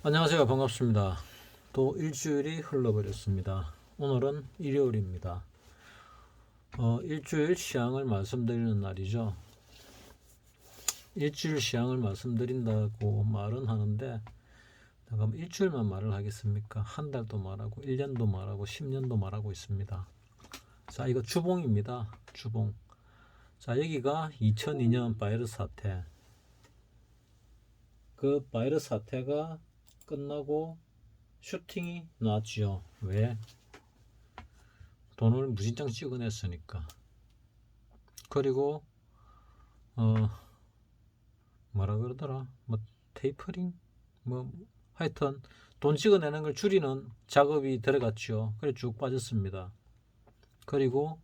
안녕하세요. 반갑습니다. 또 일주일이 흘러버렸습니다. 오늘은 일요일입니다. 일주일 시향을 말씀드리는 날이죠. 일주일 시향을 말씀드린다고 말은 하는데 내가 일주일만 말을 하겠습니까? 한 달도 말하고 1년도 말하고 10년도 말하고 있습니다. 자, 이거 주봉입니다. 주봉. 자, 여기가 2002년 바이러스 사태. 그 바이러스 사태가 끝나고 슈팅이 나왔지요. 왜? 돈을 무진장 찍어냈으니까. 그리고 뭐라 그러더라, 뭐 테이퍼링, 뭐 하여튼 돈 찍어내는 걸 줄이는 작업이 들어갔죠. 그래 쭉 빠졌습니다. 그리고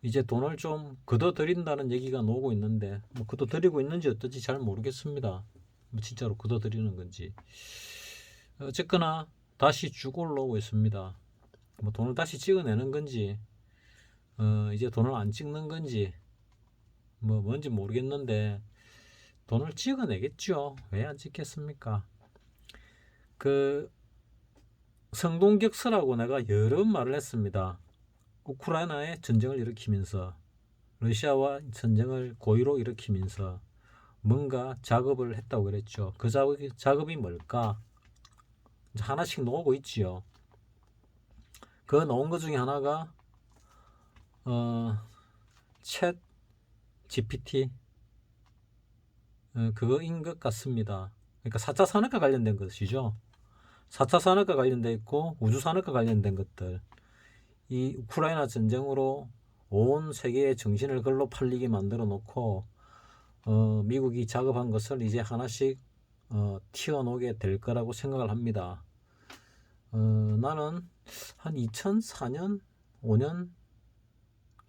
이제 돈을 좀 걷어들인다는 얘기가 나오고 있는데 뭐 걷어들이고 있는지 어떤지 잘 모르겠습니다. 뭐 진짜로 걷어들이는 건지. 어쨌거나 다시 쭉 올라오고 있습니다. 뭐 돈을 다시 찍어내는 건지 이제 돈을 안 찍는 건지 뭐 뭔지 모르겠는데 돈을 찍어내겠죠. 왜 안 찍겠습니까? 그 성동격서라고 내가 여러 번 말을 했습니다. 우크라이나에 전쟁을 일으키면서 러시아와 전쟁을 고의로 일으키면서 뭔가 작업을 했다고 그랬죠. 그 작업이 뭘까? 하나씩 나오고 있지요. 그 나온 것 중에 하나가 챗 GPT 그거인 것 같습니다. 그러니까 4차 산업과 관련된 것이죠. 4차 산업과 관련돼 있고 우주 산업과 관련된 것들. 이 우크라이나 전쟁으로 온 세계의 정신을 글로 팔리게 만들어 놓고 미국이 작업한 것을 이제 하나씩 튀어놓게 될 거라고 생각을 합니다. 나는 한 2004년, 5년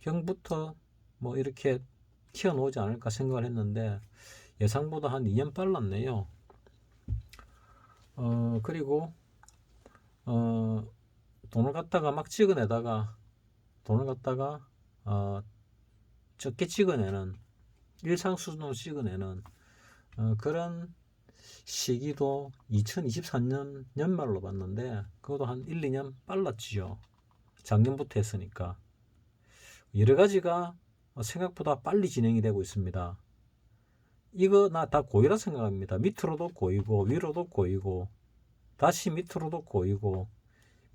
경부터 뭐 이렇게 튀어놓지 않을까 생각을 했는데 예상보다 한 2년 빨랐네요. 그리고 돈을 갖다가 막 찍어내다가 돈을 갖다가 적게 찍어내는 일상 수준으로 찍어내는 그런 시기도 2023년 연말로 봤는데 그것도 한 1, 2년 빨랐지요. 작년부터 했으니까 여러 가지가 생각보다 빨리 진행이 되고 있습니다. 이거 나 다 고의라 생각합니다. 밑으로도 고이고 위로도 고이고 다시 밑으로도 고이고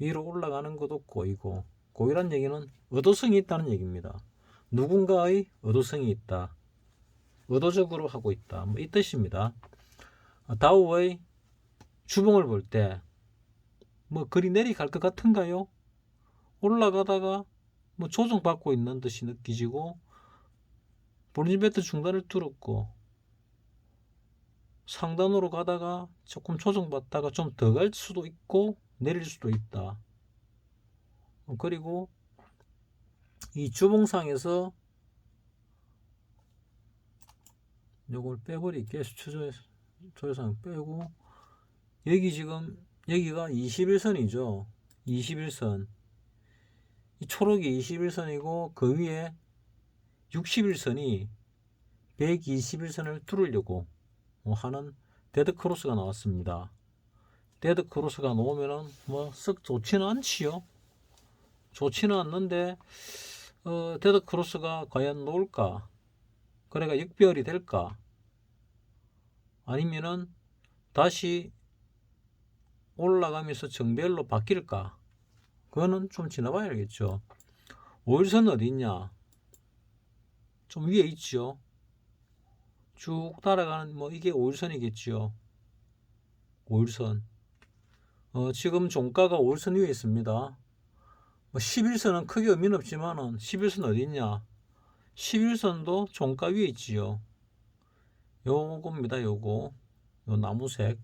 위로 올라가는 것도 고이고, 고의란 얘기는 의도성이 있다는 얘기입니다. 누군가의 의도성이 있다, 의도적으로 하고 있다, 뭐 이 뜻입니다. 다우의 주봉을 볼 때 뭐 그리 내리갈 것 같은가요? 올라가다가 뭐 조정받고 있는 듯이 느끼지고 볼린저밴드 중단을 뚫었고 상단으로 가다가 조금 조정받다가 좀 더 갈 수도 있고 내릴 수도 있다. 그리고 이 주봉상에서 요걸 빼버릴게. 조회상 빼고 여기 지금 여기가 21선이죠. 21선. 이 초록이 21선이고 그 위에 61선이 121선을 뚫으려고 하는 데드크로스가 나왔습니다. 데드크로스가 나오면은 뭐 썩 좋지는 않지요. 좋지는 않는데 데드크로스가 과연 놓을까? 그래가 역별이 될까? 아니면은 다시 올라가면서 정배열로 바뀔까? 그거는 좀 지나봐야 알겠죠. 5일선 어디 있냐? 좀 위에 있죠. 쭉 따라가는 뭐 이게 5일선이겠죠. 5일선. 지금 종가가 5일선 위에 있습니다. 뭐 11선은 크게 의미는 없지만은 11선 어디 있냐? 11선도 종가 위에 있지요. 요겁니다. 요거. 요 나무색.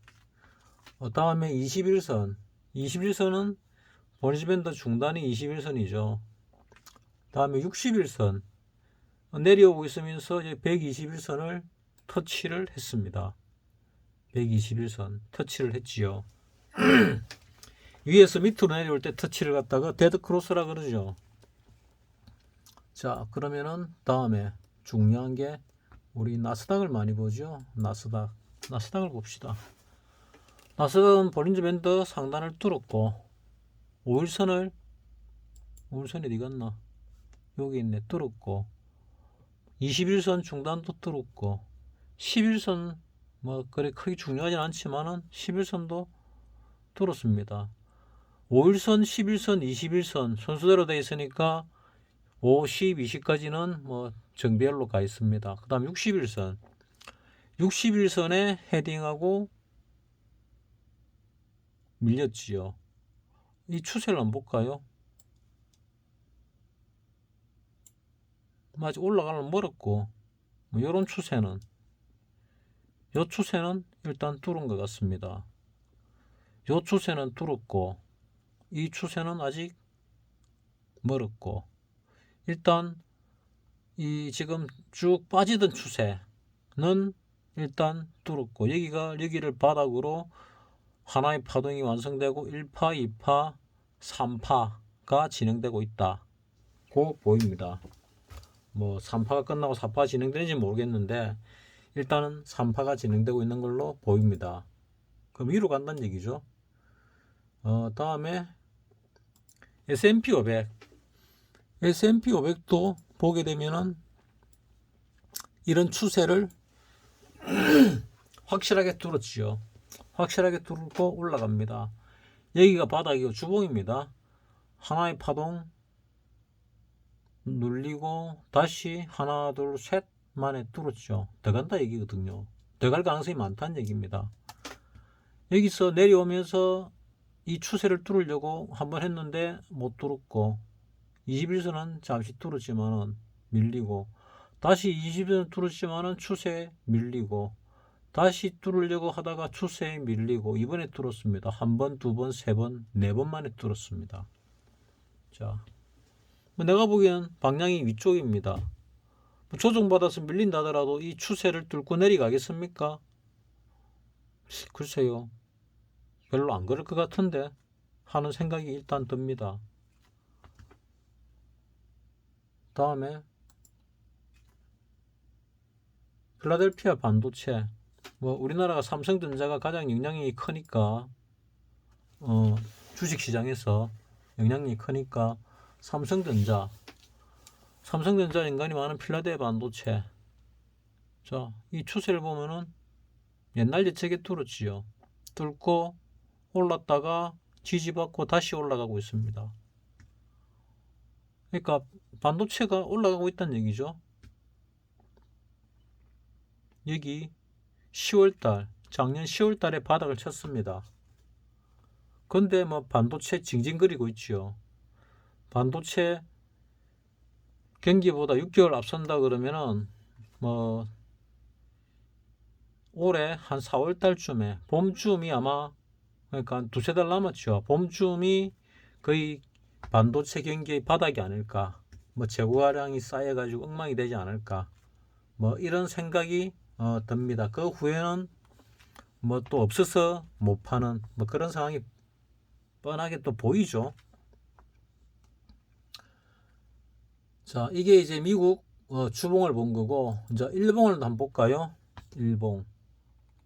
다음에 21선. 21선은 볼린저밴드 중단이 21선이죠. 다음에 61선. 내려오고 있으면서 121선을 터치를 했습니다. 121선 터치를 했지요. 위에서 밑으로 내려올 때 터치를 갖다가 데드크로스라 그러죠. 자, 그러면은 다음에 중요한 게 우리 나스닥을 많이 보죠. 나스닥을 봅시다. 나스닥은 볼린저 밴드 상단을 뚫었고 5일선이 어디 갔나? 여기 있네. 뚫었고 21선 중단도 뚫었고 11선 뭐 그래 크게 중요하진 않지만은 11선도 뚫었습니다. 5일선, 11선, 21선 순서대로 되어 있으니까 5, 10, 20까지는 뭐 정비열로 가 있습니다. 그 다음 61선 61선에 헤딩하고 밀렸지요. 이 추세를 한번 볼까요? 아직 올라가려면 멀었고 뭐 이런 추세는 이 추세는 일단 뚫은 것 같습니다. 이 추세는 뚫었고 이 추세는 아직 멀었고 일단 이 지금 쭉 빠지던 추세는 일단 뚫었고 여기를 바닥으로 하나의 파동이 완성되고 1파, 2파, 3파가 진행되고 있다고 보입니다. 뭐 3파가 끝나고 4파 진행되는지 모르겠는데 일단은 3파가 진행되고 있는 걸로 보입니다. 그럼 위로 간다는 얘기죠. 다음에 S&P 500 S&P 500도 보게 되면은 이런 추세를 확실하게 뚫었지요. 확실하게 뚫고 올라갑니다. 여기가 바닥이고 주봉입니다. 하나의 파동 눌리고 다시 하나 둘 셋 만에 뚫었죠. 더 간다 얘기거든요. 더 갈 가능성이 많다는 얘기입니다. 여기서 내려오면서 이 추세를 뚫으려고 한번 했는데 못 뚫었고 21선은 잠시 뚫었지만은 밀리고 다시 20선 뚫었지만은 추세에 밀리고 다시 뚫으려고 하다가 추세에 밀리고 이번에 뚫었습니다. 한 번, 두 번, 세 번, 네 번 만에 뚫었습니다. 자, 내가 보기엔 방향이 위쪽입니다. 조정받아서 밀린다 하더라도 이 추세를 뚫고 내려가겠습니까? 글쎄요. 별로 안 그럴 것 같은데 하는 생각이 일단 듭니다. 다음에 필라델피아 반도체 뭐 우리나라가 삼성전자가 가장 영향력이 크니까 주식시장에서 영향력이 크니까 삼성전자 인간이 많은 필라델피아 반도체 자, 이 추세를 보면은 옛날 예측에 뚫었지요. 뚫고 올랐다가 지지받고 다시 올라가고 있습니다. 그러니까 반도체가 올라가고 있다는 얘기죠. 여기 10월달 작년 10월달에 바닥을 쳤습니다. 근데 뭐 반도체 징징거리고 있죠. 반도체 경기보다 6개월 앞선다 그러면은 뭐 올해 한 4월 달쯤에 봄쯤이 아마 그러니까 한 두세 달 남았죠. 봄쯤이 거의 반도체 경기의 바닥이 아닐까. 뭐 재고가량이 쌓여가지고 엉망이 되지 않을까. 뭐 이런 생각이 듭니다. 그 후에는 뭐 또 없어서 못 파는 뭐 그런 상황이 뻔하게 또 보이죠. 자, 이게 이제 미국 주봉을 본 거고 이제 일봉을 한번 볼까요? 일봉.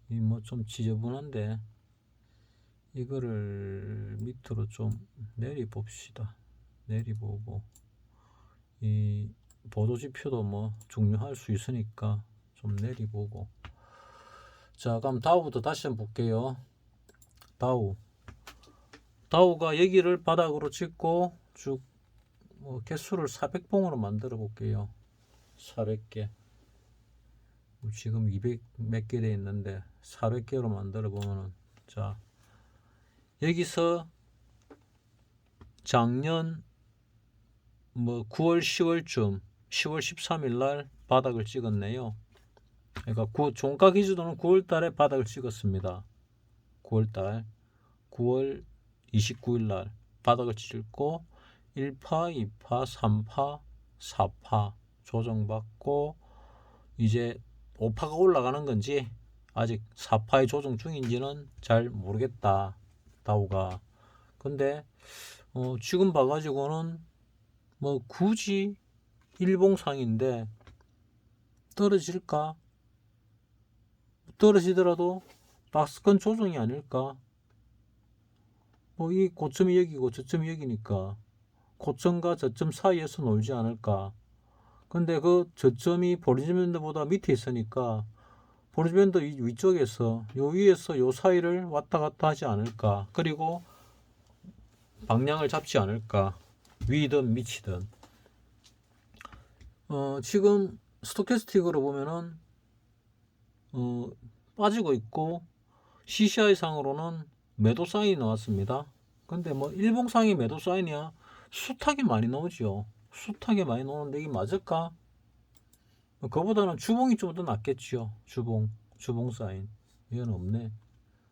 이 뭐 좀 지저분한데 이거를 밑으로 좀 내리 봅시다. 내리 보고 이 보도지표도 뭐 중요할 수 있으니까 좀 내리 보고 자, 그럼 다우부터 다시 한번 볼게요. 다우가 여기를 바닥으로 찍고 쭉 개수를 400봉으로 만들어 볼게요. 400개. 지금 200 몇 개 돼 있는데 400개로 만들어 보면은 자, 여기서 작년 뭐 9월 10월쯤 10월 13일 날 바닥을 찍었네요. 그러니까 종가 기준으로는 9월 달에 바닥을 찍었습니다. 9월 달 9월 29일 날 바닥을 찍고 1파, 2파, 3파, 4파 조정받고 이제 5파가 올라가는 건지 아직 4파의 조정 중인지는 잘 모르겠다. 다우가. 근데 지금 봐가지고는 뭐 굳이 일봉상인데 떨어질까? 떨어지더라도 박스권 조정이 아닐까? 뭐 이 고점이 여기고 저점이 여기니까 고점과 저점 사이에서 놀지 않을까? 근데 그 저점이 볼리지면 밴드보다 밑에 있으니까 볼리지면 밴드 위쪽에서 요 위에서 요 사이를 왔다 갔다 하지 않을까? 그리고 방향을 잡지 않을까? 위든 밑이든. 지금 스토캐스틱으로 보면은 빠지고 있고 CCI 상으로는 매도 사인이 나왔습니다. 근데 뭐 일봉상이 매도 사인이야 숱하게 많이 나오죠. 숱하게 많이 나오는데 이게 맞을까? 그거보다는 주봉이 좀 더 낫겠죠. 주봉 사인. 이건 없네.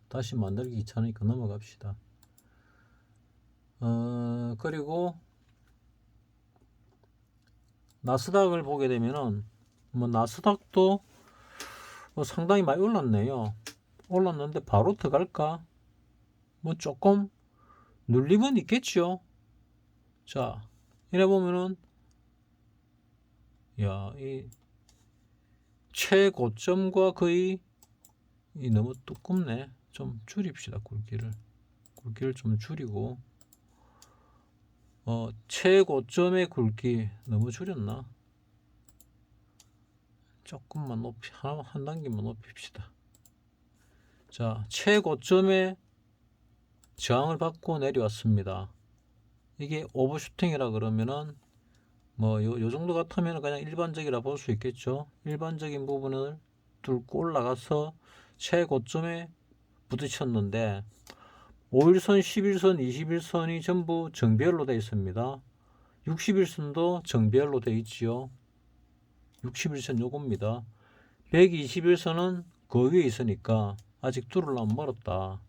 다시 만들기 귀찮으니까 넘어갑시다. 그리고 나스닥을 보게 되면은 뭐 나스닥도 상당히 많이 올랐네요. 올랐는데 바로 들어갈까? 뭐 조금 눌림은 있겠죠. 자, 이래 보면은 야, 이 최고점과 거의 너무 두껍네. 좀 줄입시다. 굵기를 좀 줄이고 최고점의 굵기 너무 줄였나? 조금만 한 단계만 높입시다. 자, 최고점의 저항을 받고 내려왔습니다. 이게 오버슈팅이라 그러면은 뭐 요 정도 같으면 그냥 일반적이라 볼 수 있겠죠. 일반적인 부분을 뚫고 올라가서 최고점에 부딪혔는데 5일선, 11선, 21선이 전부 정배열로 되어 있습니다. 60일선도 정배열로 되어 있지요. 61선 요겁니다. 121선은 그 위에 있으니까 아직 뚫으려면 멀었다.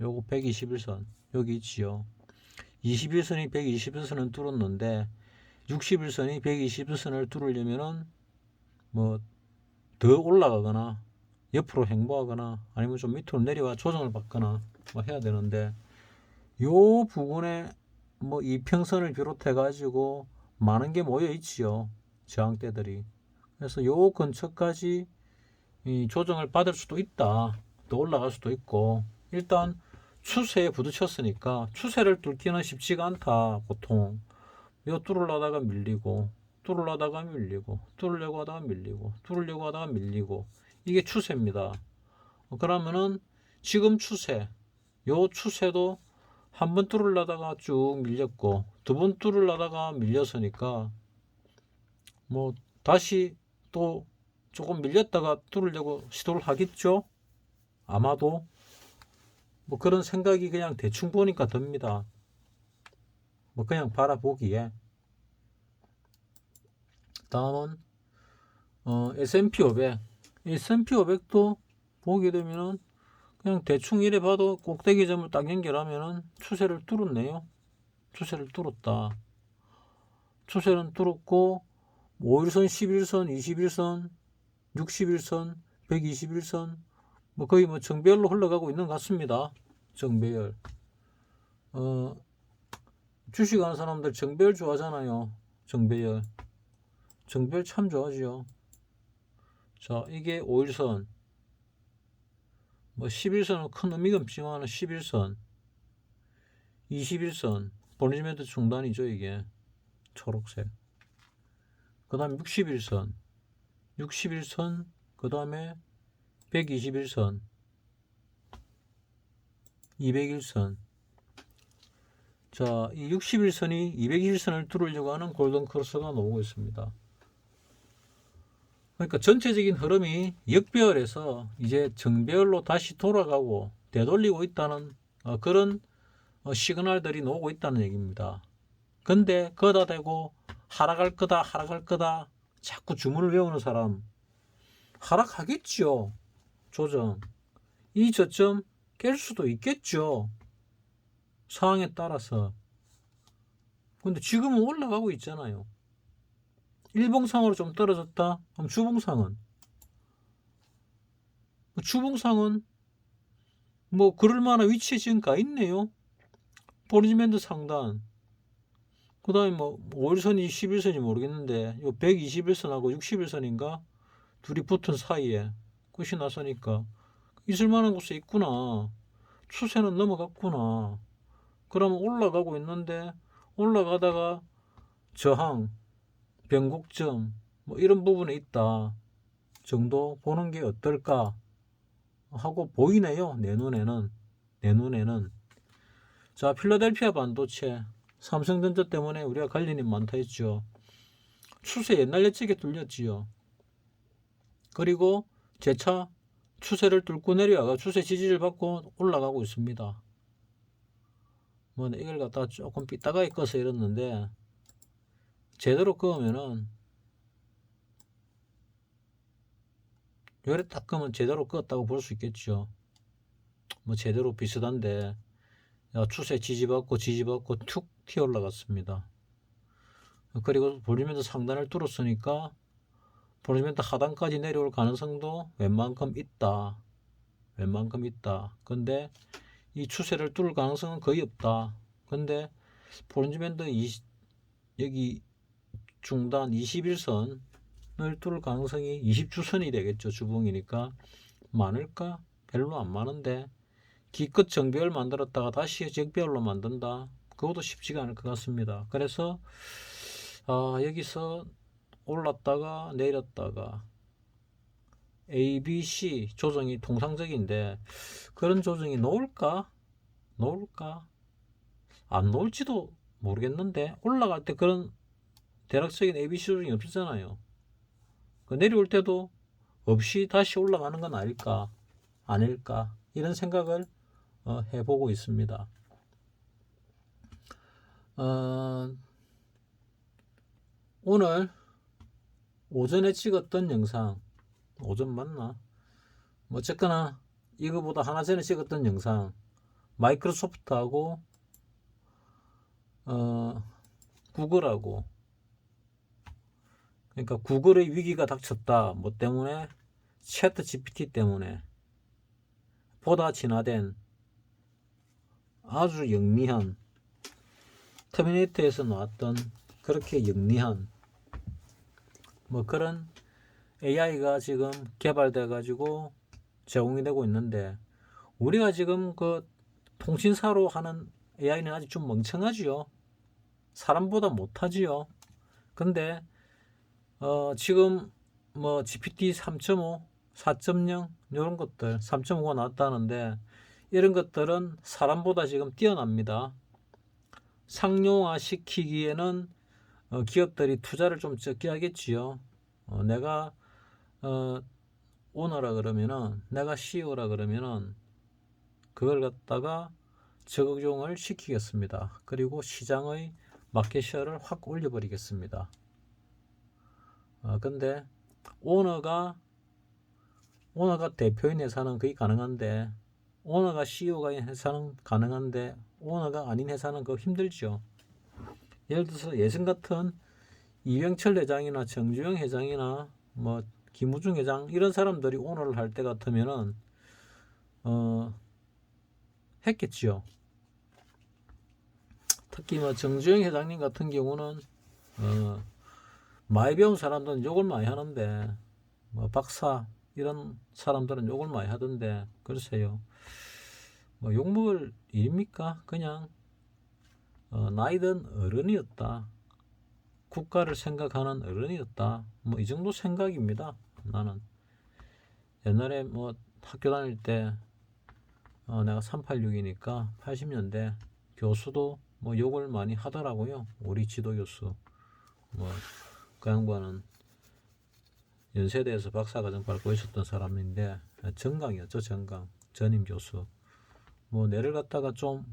요거 121선 여기 있지요. 21선이 121선은 뚫었는데 61선이 121선을 뚫으려면은 뭐 더 올라가거나 옆으로 횡보하거나 아니면 좀 밑으로 내려와 조정을 받거나 뭐 해야 되는데 요 부분에 뭐 이평선을 비롯해 가지고 많은 게 모여 있지요. 저항대들이. 그래서 요 근처까지 이 조정을 받을 수도 있다. 더 올라갈 수도 있고 일단 추세에 부딪혔으니까 추세를 뚫기는 쉽지가 않다. 보통 이거 뚫으려다가 밀리고 뚫으려다가 밀리고 뚫으려고 하다가 밀리고 뚫으려고 하다가 밀리고 이게 추세입니다. 그러면은 지금 요 추세도 한 번 뚫으려다가 쭉 밀렸고 두 번 뚫으려다가 밀렸으니까 뭐 다시 또 조금 밀렸다가 뚫으려고 시도를 하겠죠. 아마도 뭐 그런 생각이 그냥 대충 보니까 듭니다. 뭐 그냥 바라보기에. 다음은 S&P 500. S&P 500도 보게 되면은 그냥 대충 이래 봐도 꼭대기점을 딱 연결하면은 추세를 뚫었네요. 추세를 뚫었다. 추세는 뚫었고 5일선, 11선, 21선, 61선, 121선 뭐 거의 뭐 정배열로 흘러가고 있는 것 같습니다. 정배열. 주식하는 사람들 정배열 좋아하잖아요. 정배열 참 좋아하지요. 자, 이게 5일선. 뭐 11선은 큰 의미가 없지만 11선, 21선, 볼리지멘트 중단이죠. 이게 초록색. 그 다음에 61선, 그 다음에 121선, 201선. 자, 이 61선이 221선을 뚫으려고 하는 골든 크로스가 나오고 있습니다. 그러니까 전체적인 흐름이 역배열에서 이제 정배열로 다시 돌아가고 되돌리고 있다는 그런 시그널들이 나오고 있다는 얘기입니다. 근데 거다 대고 하락할 거다 자꾸 주문을 외우는 사람 하락하겠죠. 조정 이 저점 깰 수도 있겠죠. 상황에 따라서. 근데 지금은 올라가고 있잖아요. 일봉상으로 좀 떨어졌다. 그럼 주봉상은 뭐 그럴 만한 위치에 지금 가 있네요. 볼리지밴드 상단. 그 다음에 뭐 5일선이 11선이 모르겠는데 요 121선하고 61선인가 둘이 붙은 사이에 끝이 났으니까 있을 만한 곳에 있구나. 추세는 넘어갔구나. 그러면 올라가고 있는데 올라가다가 저항, 변곡점 뭐 이런 부분에 있다 정도 보는 게 어떨까 하고 보이네요. 내 눈에는. 자, 필라델피아 반도체, 삼성전자 때문에 우리가 관련이 많다 했죠. 추세 옛날 예측에 뚫렸지요. 그리고 재차 추세를 뚫고 내려와가 추세 지지를 받고 올라가고 있습니다. 뭐 이걸 갖다가 조금 삐딱하게 꺼서 이랬는데 제대로 그으면은 요래 딱 그으면 제대로 그었다고 볼 수 있겠죠. 뭐 제대로 비슷한데 추세 지지받고 툭 튀어 올라갔습니다. 그리고 볼리면서 상단을 뚫었으니까 볼리면서 하단까지 내려올 가능성도 웬만큼 있다. 근데 이 추세를 뚫을 가능성은 거의 없다. 근데 볼린저밴드 여기 중단 21선을 뚫을 가능성이 20주선이 되겠죠. 주봉이니까 많을까? 별로 안 많은데 기껏 정배열 만들었다가 다시 적배열로 만든다. 그것도 쉽지가 않을 것 같습니다. 그래서 여기서 올랐다가 내렸다가 A, B, C 조정이 통상적인데 그런 조정이 나올까? 안 나올지도 모르겠는데 올라갈 때 그런 대략적인 A, B, C 조정이 없잖아요. 내려올 때도 없이 다시 올라가는 건 아닐까 이런 생각을 해보고 있습니다. 오늘 오전에 찍었던 영상, 오전 맞나? 뭐 어쨌거나 이거보다 하나 전에 찍었던 영상, 마이크로소프트하고 구글하고, 그러니까 구글의 위기가 닥쳤다. 뭐 때문에? 챗 GPT 때문에. 보다 진화된 아주 영리한, 터미네이터에서 나왔던 그렇게 영리한 뭐 그런 AI가 지금 개발돼 가지고 제공이 되고 있는데, 우리가 지금 그 통신사로 하는 AI는 아직 좀 멍청하지요. 사람보다 못하지요. 근데 지금 뭐 GPT 3.5, 4.0 이런 것들, 3.5가 나왔다는데 이런 것들은 사람보다 지금 뛰어납니다. 상용화 시키기에는 기업들이 투자를 좀 적게 하겠지요. 내가 오너라 그러면은, 내가 CEO라 그러면은 그걸 갖다가 적용을 시키겠습니다. 그리고 시장의 마켓시어를 확 올려버리겠습니다. 근데 오너가 대표인 회사는 거의 가능한데, 오너가 CEO가 회사는 가능한데 오너가 아닌 회사는 그거 힘들죠. 예를 들어서 예전 같은 이병철 회장이나 정주영 회장이나 뭐 김우중 회장 이런 사람들이 오너를 할 때 같으면은 했겠지요. 특히 뭐 정주영 회장님 같은 경우는 많이 배운 사람들은 욕을 많이 하는데, 뭐 박사 이런 사람들은 욕을 많이 하던데, 글쎄요. 뭐 욕먹을 일입니까? 그냥 나이든 어른이었다. 국가를 생각하는 어른이었다. 뭐 이 정도 생각입니다. 나는 옛날에 뭐 학교 다닐 때 내가 386이니까 80년대 교수도 뭐 욕을 많이 하더라고요. 우리 지도 교수. 뭐 그 양반은 연세대에서 박사과정 밟고 있었던 사람인데 정강이었죠. 정강 전임 교수. 뭐 내를 갖다가 좀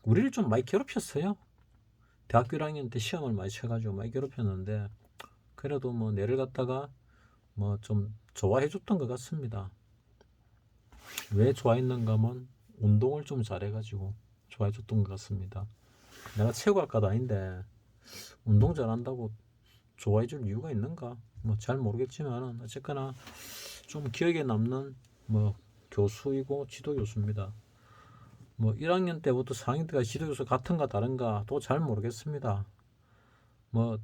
우리를 좀 많이 괴롭혔어요. 대학교 1학년 때 시험을 많이 쳐가지고 많이 괴롭혔는데, 그래도 뭐 내를 갖다가 뭐 좀 좋아해 줬던 것 같습니다. 왜 좋아했는가 하면 운동을 좀 잘해가지고 좋아해 줬던 것 같습니다. 내가 체육학과도 아닌데 운동 잘한다고 좋아해 줄 이유가 있는가? 뭐 잘 모르겠지만 어쨌거나 좀 기억에 남는 뭐 교수이고 지도 교수입니다. 뭐 1학년 때부터 4학년 때까지 지도 교수 같은가 다른가 또 잘 모르겠습니다. 뭐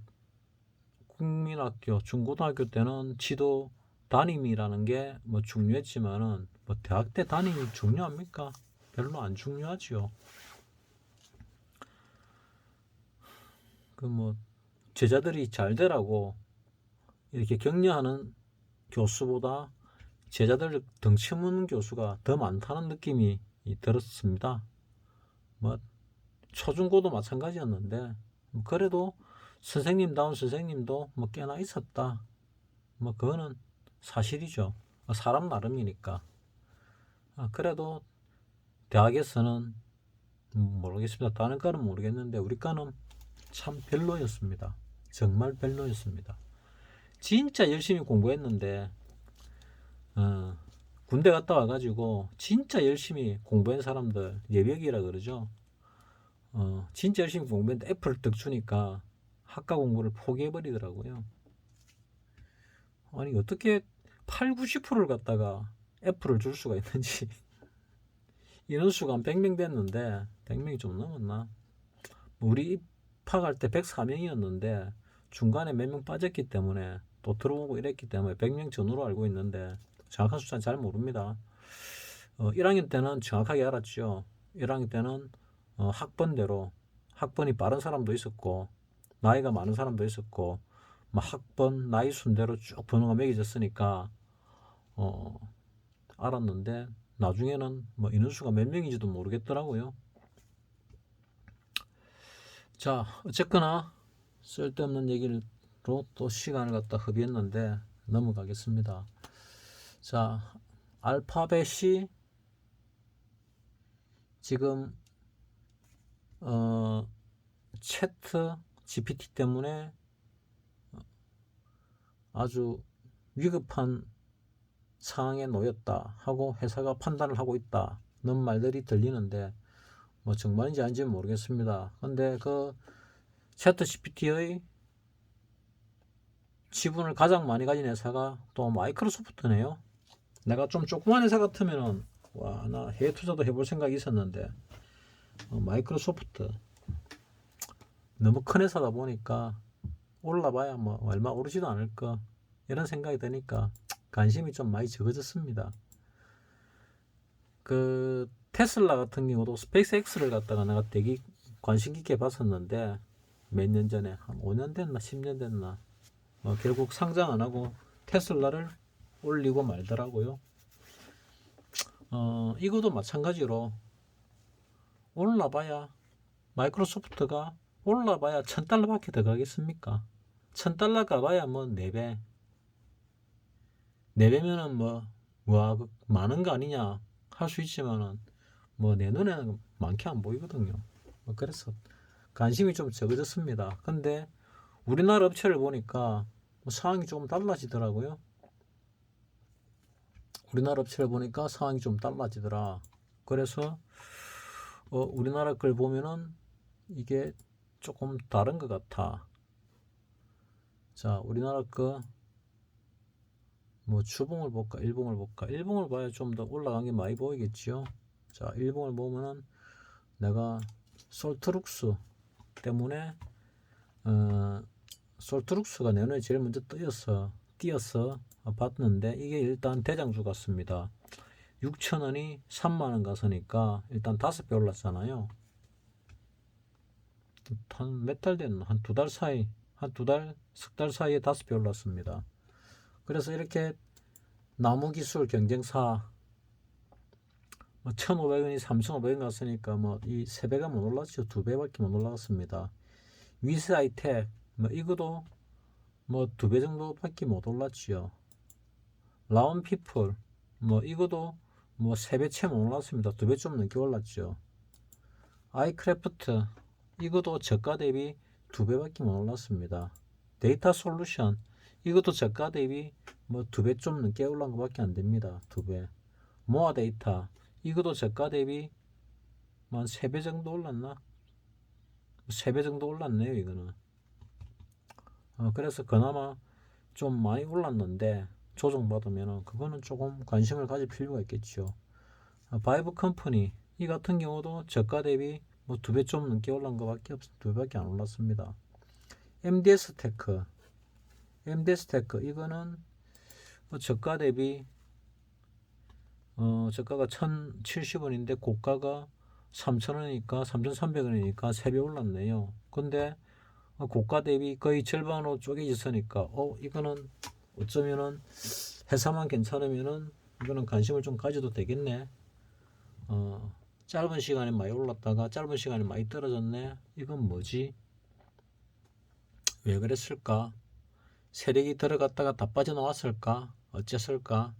국민학교 중고등학교 때는 지도 담임이라는 게 뭐 중요했지만은 뭐 대학 때 담임이 중요합니까? 별로 안 중요하지요. 그 뭐 제자들이 잘 되라고 이렇게 격려하는 교수보다 제자들 덩치 무는 교수가 더 많다는 느낌이 들었습니다. 뭐 초중고도 마찬가지였는데 그래도 선생님다운 선생님도 뭐 꽤나 있었다. 뭐 그거는 사실이죠. 사람 나름이니까. 그래도 대학에서는 모르겠습니다. 다른 과는 모르겠는데 우리 과는 참 별로였습니다. 정말 별로였습니다. 진짜 열심히 공부했는데 군대 갔다 와가지고 진짜 열심히 공부한 사람들 예비역이라 그러죠. 진짜 열심히 공부했는데 F를 딱 주니까 학과 공부를 포기해버리더라고요. 아니 어떻게 8, 90%를 갖다가 F를 줄 수가 있는지. 인원수가 한 100명 됐는데 100명이 좀 넘었나? 우리 입학할 때 104명이었는데 중간에 몇 명 빠졌기 때문에 또 들어오고 이랬기 때문에 100명 전후로 알고 있는데 정확한 숫자는 잘 모릅니다. 1학년 때는 정확하게 알았죠. 1학년 때는 학번대로 학번이 빠른 사람도 있었고 나이가 많은 사람도 있었고 학번 나이 순대로 쭉 번호가 매겨졌으니까 알았는데 나중에는 뭐 인원수가 몇 명인지도 모르겠더라고요. 자, 어쨌거나 쓸데없는 얘기로 또 시간을 갖다 허비했는데 넘어가겠습니다. 자, 알파벳이 지금 채트 GPT 때문에 아주 위급한 상황에 놓였다 하고 회사가 판단을 하고 있다는 말들이 들리는데 뭐 정말인지 아닌지는 모르겠습니다. 근데 그 채트 GPT의 지분을 가장 많이 가진 회사가 또 마이크로소프트네요. 내가 좀 조그만 회사 같으면은 와, 나 해외 투자도 해볼 생각이 있었는데 마이크로소프트 너무 큰 회사다 보니까 올라봐야 뭐 얼마 오르지도 않을 거 이런 생각이 드니까 관심이 좀 많이 적어졌습니다. 그 테슬라 같은 경우도 스페이스X를 갖다가 내가 되게 관심 깊게 봤었는데 몇 년 전에 한 5년 됐나 10년 됐나 결국 상장 안 하고 테슬라를 올리고 말더라고요. 이것도 마찬가지로 올라봐야 마이크로소프트가 올라봐야 $1,000밖에 더 가겠습니까? $1,000 가봐야 뭐 4배 4배면은 뭐 많은 거 아니냐 할 수 있지만은 뭐 내 눈에는 많게 안 보이거든요. 그래서 관심이 좀 적어졌습니다. 근데 우리나라 업체를 보니까 상황이 조금 달라지더라고요. 우리나라 업체를 보니까 상황이 좀 달라지더라. 그래서 우리나라 걸 보면은 이게 조금 다른 것 같아. 자, 우리나라 거 뭐 주봉을 볼까, 일봉을 볼까? 일봉을 봐야 좀 더 올라간 게 많이 보이겠지요. 자, 일봉을 보면은 내가 솔트룩스 때문에 솔트룩스가 내 눈에 제일 먼저 띄어서 봤는데 이게 일단 대장주 같습니다. 6,000원이 3만원 가서니까 일단 5배 올랐잖아요. 한 몇 달 됐나? 한 2달 사이, 석 달 사이에 5배 올랐습니다. 그래서 이렇게 나무기술 경쟁사 1,500원이 3,500원 갔으니까 이 3배가 못 올랐죠. 2배밖에 못 올라갔습니다. 위스아이텍 이거도 2배 정도밖에 못 올랐지요. 라운피플 이거도 3배 채 못 올랐습니다. 2배 좀 넘게 올랐죠. 아이크래프트 이것도 저가 대비 2배밖에 못 올랐습니다. 데이터 솔루션 이것도 저가 대비 2배 좀 넘게 올라간 것밖에 안 됩니다. 2배. 모아 데이터 이것도 저가 대비 한 3배 정도 올랐나? 3배 정도 올랐네요. 이거는. 그래서 그나마 좀 많이 올랐는데 조정받으면 그거는 조금 관심을 가질 필요가 있겠죠. 바이브 컴퍼니 이 같은 경우도 저가 대비 2배 좀 넘게 올라간 것밖에 없어. 2배밖에 안 올랐습니다. MDS 테크 이거는 저가 대비 저가가 1,070원인데 고가가 3,000원이니까 3,300원이니까 3배 올랐네요. 근데 고가 대비 거의 절반으로 쪼개졌으니까 이거는 어쩌면은 회사만 괜찮으면은 이거는 관심을 좀 가져도 되겠네. 짧은 시간에 많이 올랐다가 짧은 시간에 많이 떨어졌네. 이건 뭐지? 왜 그랬을까? 세력이 들어갔다가 다 빠져나왔을까? 어째을까?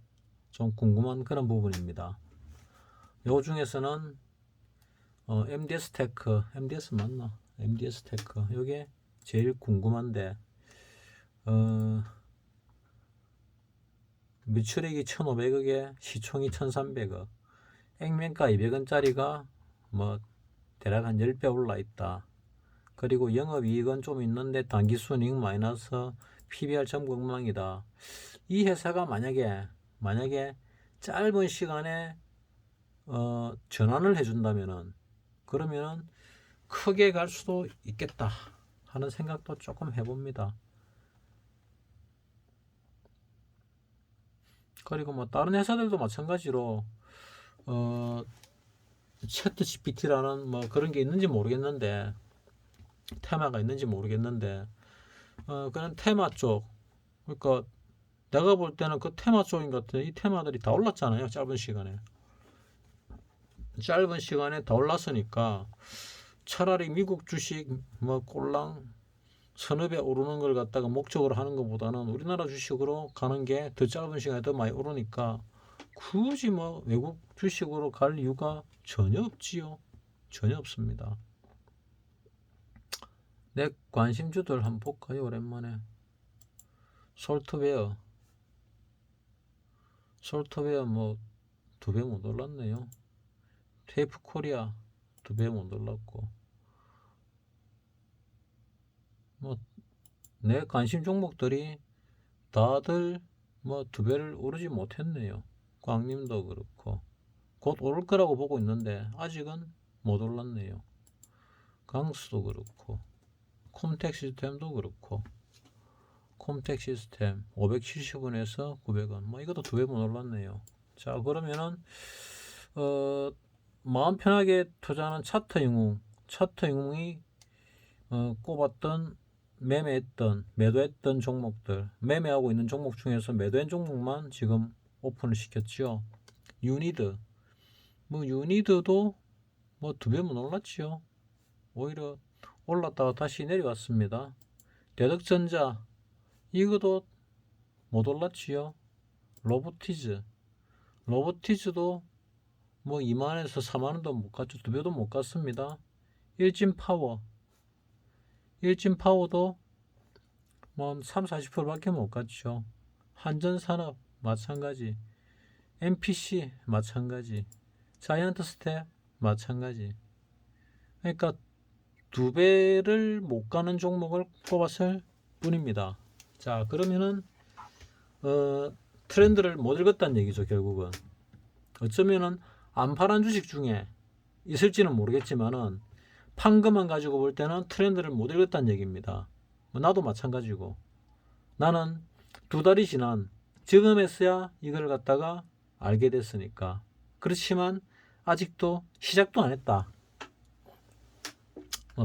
좀 궁금한 그런 부분입니다. 요 중에서는 MDS 테크, MDS 맞나? MDS 테크 요게 제일 궁금한데 매출액이 1,500억에 시총이 1,300억, 액면가 200원짜리가 뭐 대략 한 10배 올라 있다. 그리고 영업이익은 좀 있는데 당기순이익 마이너스 PBR 점검망이다. 이 회사가 만약에 짧은 시간에 전환을 해준다면은 그러면은 크게 갈 수도 있겠다 하는 생각도 조금 해봅니다. 그리고 뭐 다른 회사들도 마찬가지로 챗 GPT라는 뭐 그런 게 있는지 모르겠는데, 테마가 있는지 모르겠는데 그런 테마 쪽, 그러니까 내가 볼 때는 그 테마 쪽인 것 같아. 이 테마들이 다 올랐잖아요. 짧은 시간에 다 올랐으니까 차라리 미국 주식 뭐 꼴랑 서너 배 오르는 걸 갖다가 목적으로 하는 것보다는 우리나라 주식으로 가는 게 더 짧은 시간에 더 많이 오르니까 굳이 뭐 외국 주식으로 갈 이유가 전혀 없지요. 전혀 없습니다. 내 관심주들 한번 볼까요? 오랜만에 솔트웨어 뭐 2배 못 올랐네요. 테이프 코리아 2배 못 올랐고, 뭐 내 관심 종목들이 다들 뭐 2배를 오르지 못했네요. 광림도 그렇고 곧 오를 거라고 보고 있는데 아직은 못 올랐네요. 강수도 그렇고 콤텍 시스템도 그렇고, 콤텍 시스템 570원에서 900원 뭐 이것도 2배 못 올랐네요. 자, 그러면은 마음 편하게 투자하는 차트 영웅이 꼽았던 매도했던 종목들, 매매하고 있는 종목 중에서 매도한 종목만 지금 오픈을 시켰죠. 유니드도 뭐 2배만 올랐지요. 오히려 올랐다가 다시 내려왔습니다. 대덕전자 이것도 못 올랐지요. 로보티즈도 뭐 2만원에서 4만원도 못 갔죠. 2배도 못 갔습니다. 일진파워도 뭐 3, 40%밖에 못 갔죠. 한전산업 마찬가지, MPC 마찬가지, 자이언트스텝 마찬가지. 그러니까 2배를 못 가는 종목을 뽑았을 뿐입니다. 자, 그러면은 트렌드를 못 읽었다는 얘기죠. 결국은 어쩌면은 안 팔은 주식 중에 있을지는 모르겠지만은 판 것만 가지고 볼 때는 트렌드를 못 읽었다는 얘기입니다. 나도 마찬가지고, 나는 2달이 지난 지금에서야 이걸 갖다가 알게 됐으니까. 그렇지만 아직도 시작도 안 했다.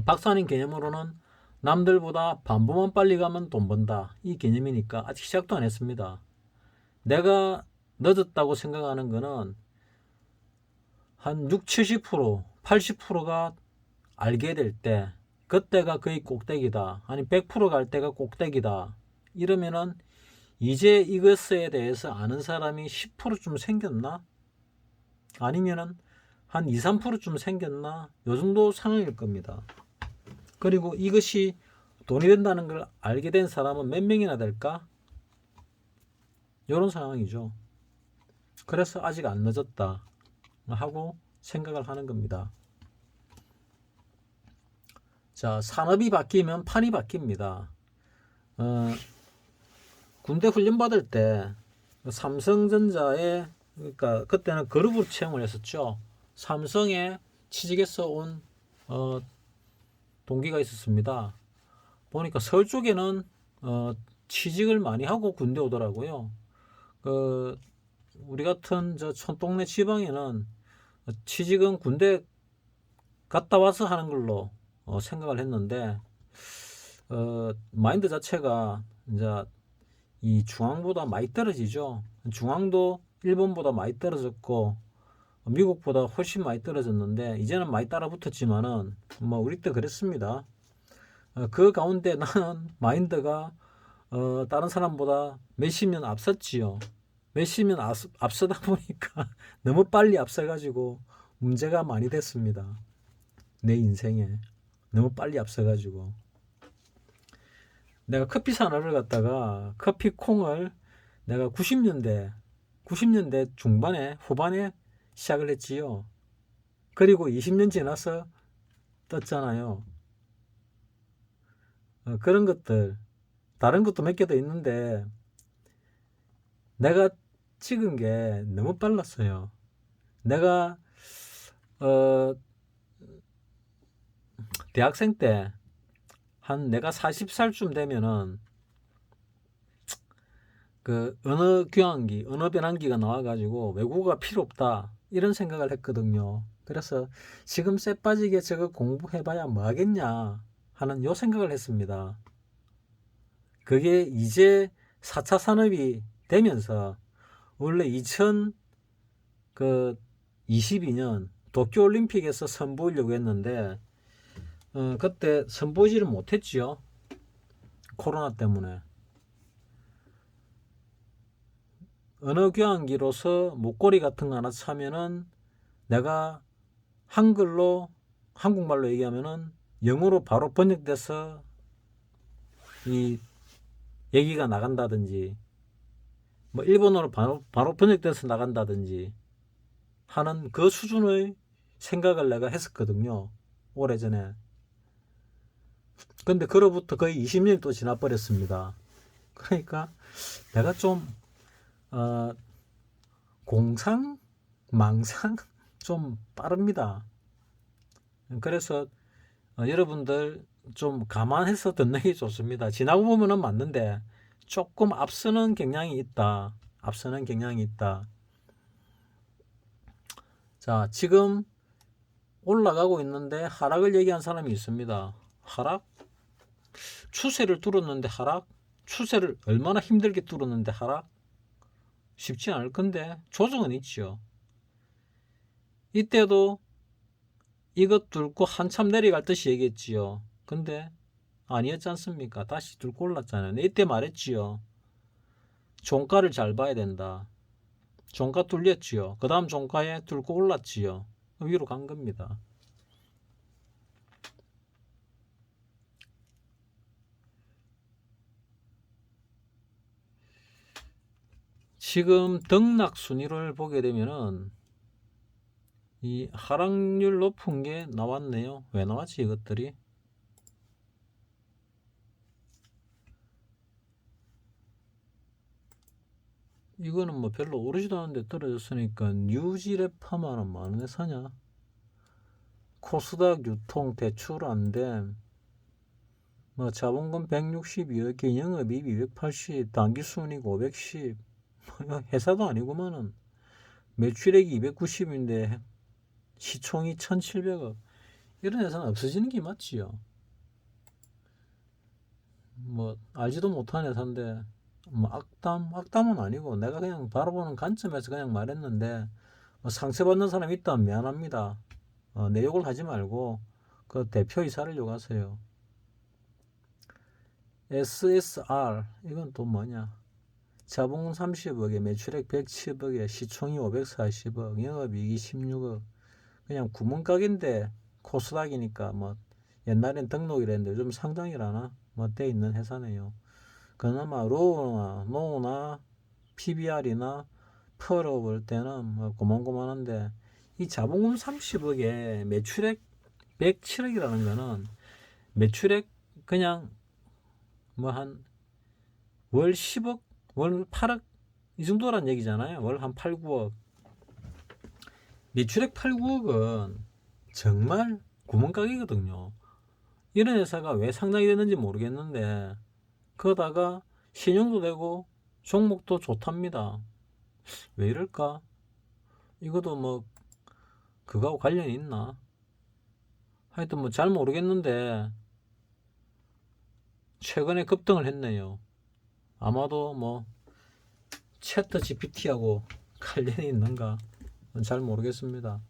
박사님 개념으로는 남들보다 반보만 빨리 가면 돈 번다, 이 개념이니까 아직 시작도 안 했습니다. 내가 늦었다고 생각하는 거는 한 6, 70%, 80%가 알게 될 때, 그때가 거의 꼭대기다. 아니 100% 갈 때가 꼭대기다. 이러면은 이제 이것에 대해서 아는 사람이 10%좀 생겼나? 아니면은 한 2, 3%좀 생겼나? 요 정도 상황일 겁니다. 그리고 이것이 돈이 된다는 걸 알게 된 사람은 몇 명이나 될까? 이런 상황이죠. 그래서 아직 안 늦었다 하고 생각을 하는 겁니다. 자, 산업이 바뀌면 판이 바뀝니다. 군대 훈련 받을 때 삼성전자에, 그러니까 그때는 그룹으로 채용을 했었죠. 삼성에 취직해서 온 동기가 있었습니다. 보니까 서울 쪽에는 취직을 많이 하고 군대 오더라고요. 우리 같은 저 촌동네 지방에는 취직은 군대 갔다 와서 하는 걸로 생각을 했는데 마인드 자체가 이제 이 중앙보다 많이 떨어지죠. 중앙도 일본보다 많이 떨어졌고 미국보다 훨씬 많이 떨어졌는데 이제는 많이 따라 붙었지만은 뭐 우리 때 그랬습니다. 그 가운데 나는 마인드가 다른 사람보다 몇십 년 앞섰지요. 몇십 년 앞서다 보니까 너무 빨리 앞서가지고 문제가 많이 됐습니다. 내 인생에 너무 빨리 앞서가지고 내가 커피 산업을 갖다가 커피 콩을 내가 90년대 중반에 후반에 시작을 했지요. 그리고 20년 지나서 떴잖아요. 그런 것들 다른 것도 몇 개 더 있는데 내가 찍은 게 너무 빨랐어요. 내가 대학생 때 한 내가 40살쯤 되면은 그 언어 교환기, 언어 변환기가 나와가지고 외국어가 필요 없다 이런 생각을 했거든요. 그래서 지금 쎄 빠지게 저거 공부해봐야 뭐 하겠냐 하는 요 생각을 했습니다. 그게 이제 4차 산업이 되면서 원래 2022년 도쿄올림픽에서 선보이려고 했는데 그때 선보이지를 못했지요. 코로나 때문에. 언어 교환기로서 목걸이 같은 거 하나 사면은 내가 한국말로 얘기하면은 영어로 바로 번역돼서 이 얘기가 나간다든지 뭐 일본어로 바로 번역돼서 나간다든지 하는 그 수준의 생각을 내가 했었거든요. 오래전에. 근데 그로부터 거의 20년이 또 지나버렸습니다. 그러니까 내가 좀 공상, 망상 좀 빠릅니다. 그래서 여러분들 좀 감안해서 듣는 게 좋습니다. 지나고 보면은 맞는데 조금 앞서는 경향이 있다. 앞서는 경향이 있다. 자, 지금 올라가고 있는데 하락을 얘기한 사람이 있습니다. 하락? 추세를 뚫었는데 하락? 추세를 얼마나 힘들게 뚫었는데 하락? 쉽지 않을 건데 조정은 있죠. 이때도 이것 뚫고 한참 내려갈 듯이 얘기했지요. 근데 아니었지 않습니까? 다시 뚫고 올랐잖아요. 이때 말했지요. 종가를 잘 봐야 된다. 종가 뚫렸지요. 그 다음 종가에 뚫고 올랐지요. 위로 간 겁니다. 지금 등락 순위를 보게 되면은 이 하락률 높은 게 나왔네요. 왜 나왔지 이것들이? 이거는 뭐 별로 오르지도 않은데 떨어졌으니까 뉴지레파마는 많은 회사냐? 코스닥 유통 대출 안됨 뭐 자본금 162억 개 영업이익 280 당기순이익 510 회사도 아니구만은 매출액이 290인데 시총이 1700억 이런 회사는 없어지는 게 맞지요. 뭐 알지도 못한 회사인데 뭐 악담은 아니고 내가 그냥 바라보는 관점에서 그냥 말했는데 뭐 상처받는 사람이 있다면 미안합니다. 내 욕을 하지 말고 그 대표이사를 욕하세요. SSR 이건 또 뭐냐? 자본 30억에 매출액 110억에 시총이 540억 영업이익이 16억 그냥 구멍가게인데 코스닥이니까 뭐 옛날엔 등록이랬는데 좀 상장이라나 뭐 돼 있는 회사네요. 그나마 로우나 노우나 PBR이나 펄어 볼 때는 뭐 고만고만한데 이 자본금 30억에 매출액 107억이라는 거는 매출액 그냥 뭐 한 월 10억 월 8억 이 정도란 얘기잖아요. 월 한 8, 9억 매출액 8, 9억은 정말 구멍가게거든요. 이런 회사가 왜 상장이 됐는지 모르겠는데 그러다가 신용도 되고 종목도 좋답니다. 왜 이럴까? 이것도 뭐 그거하고 관련이 있나? 하여튼 뭐 잘 모르겠는데 최근에 급등을 했네요. 아마도 뭐 챗 GPT하고 관련이 있는가? 잘 모르겠습니다.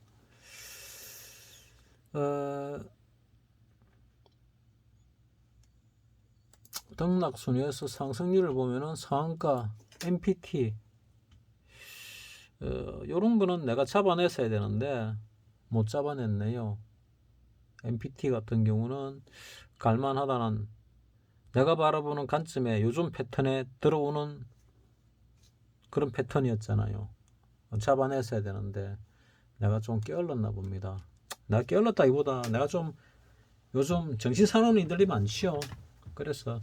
등락 순위에서 상승률을 보면은 상한가 MPT 요런 거는 내가 잡아냈어야 되는데 못 잡아냈네요. MPT 같은 경우는 갈만하다는 내가 바라보는 관점에 요즘 패턴에 들어오는 그런 패턴이었잖아요. 잡아냈어야 되는데 내가 좀 게을렀나 봅니다. 내가 게을렀다기보다 내가 좀 요즘 정신사나운 일들이 많지요. 그래서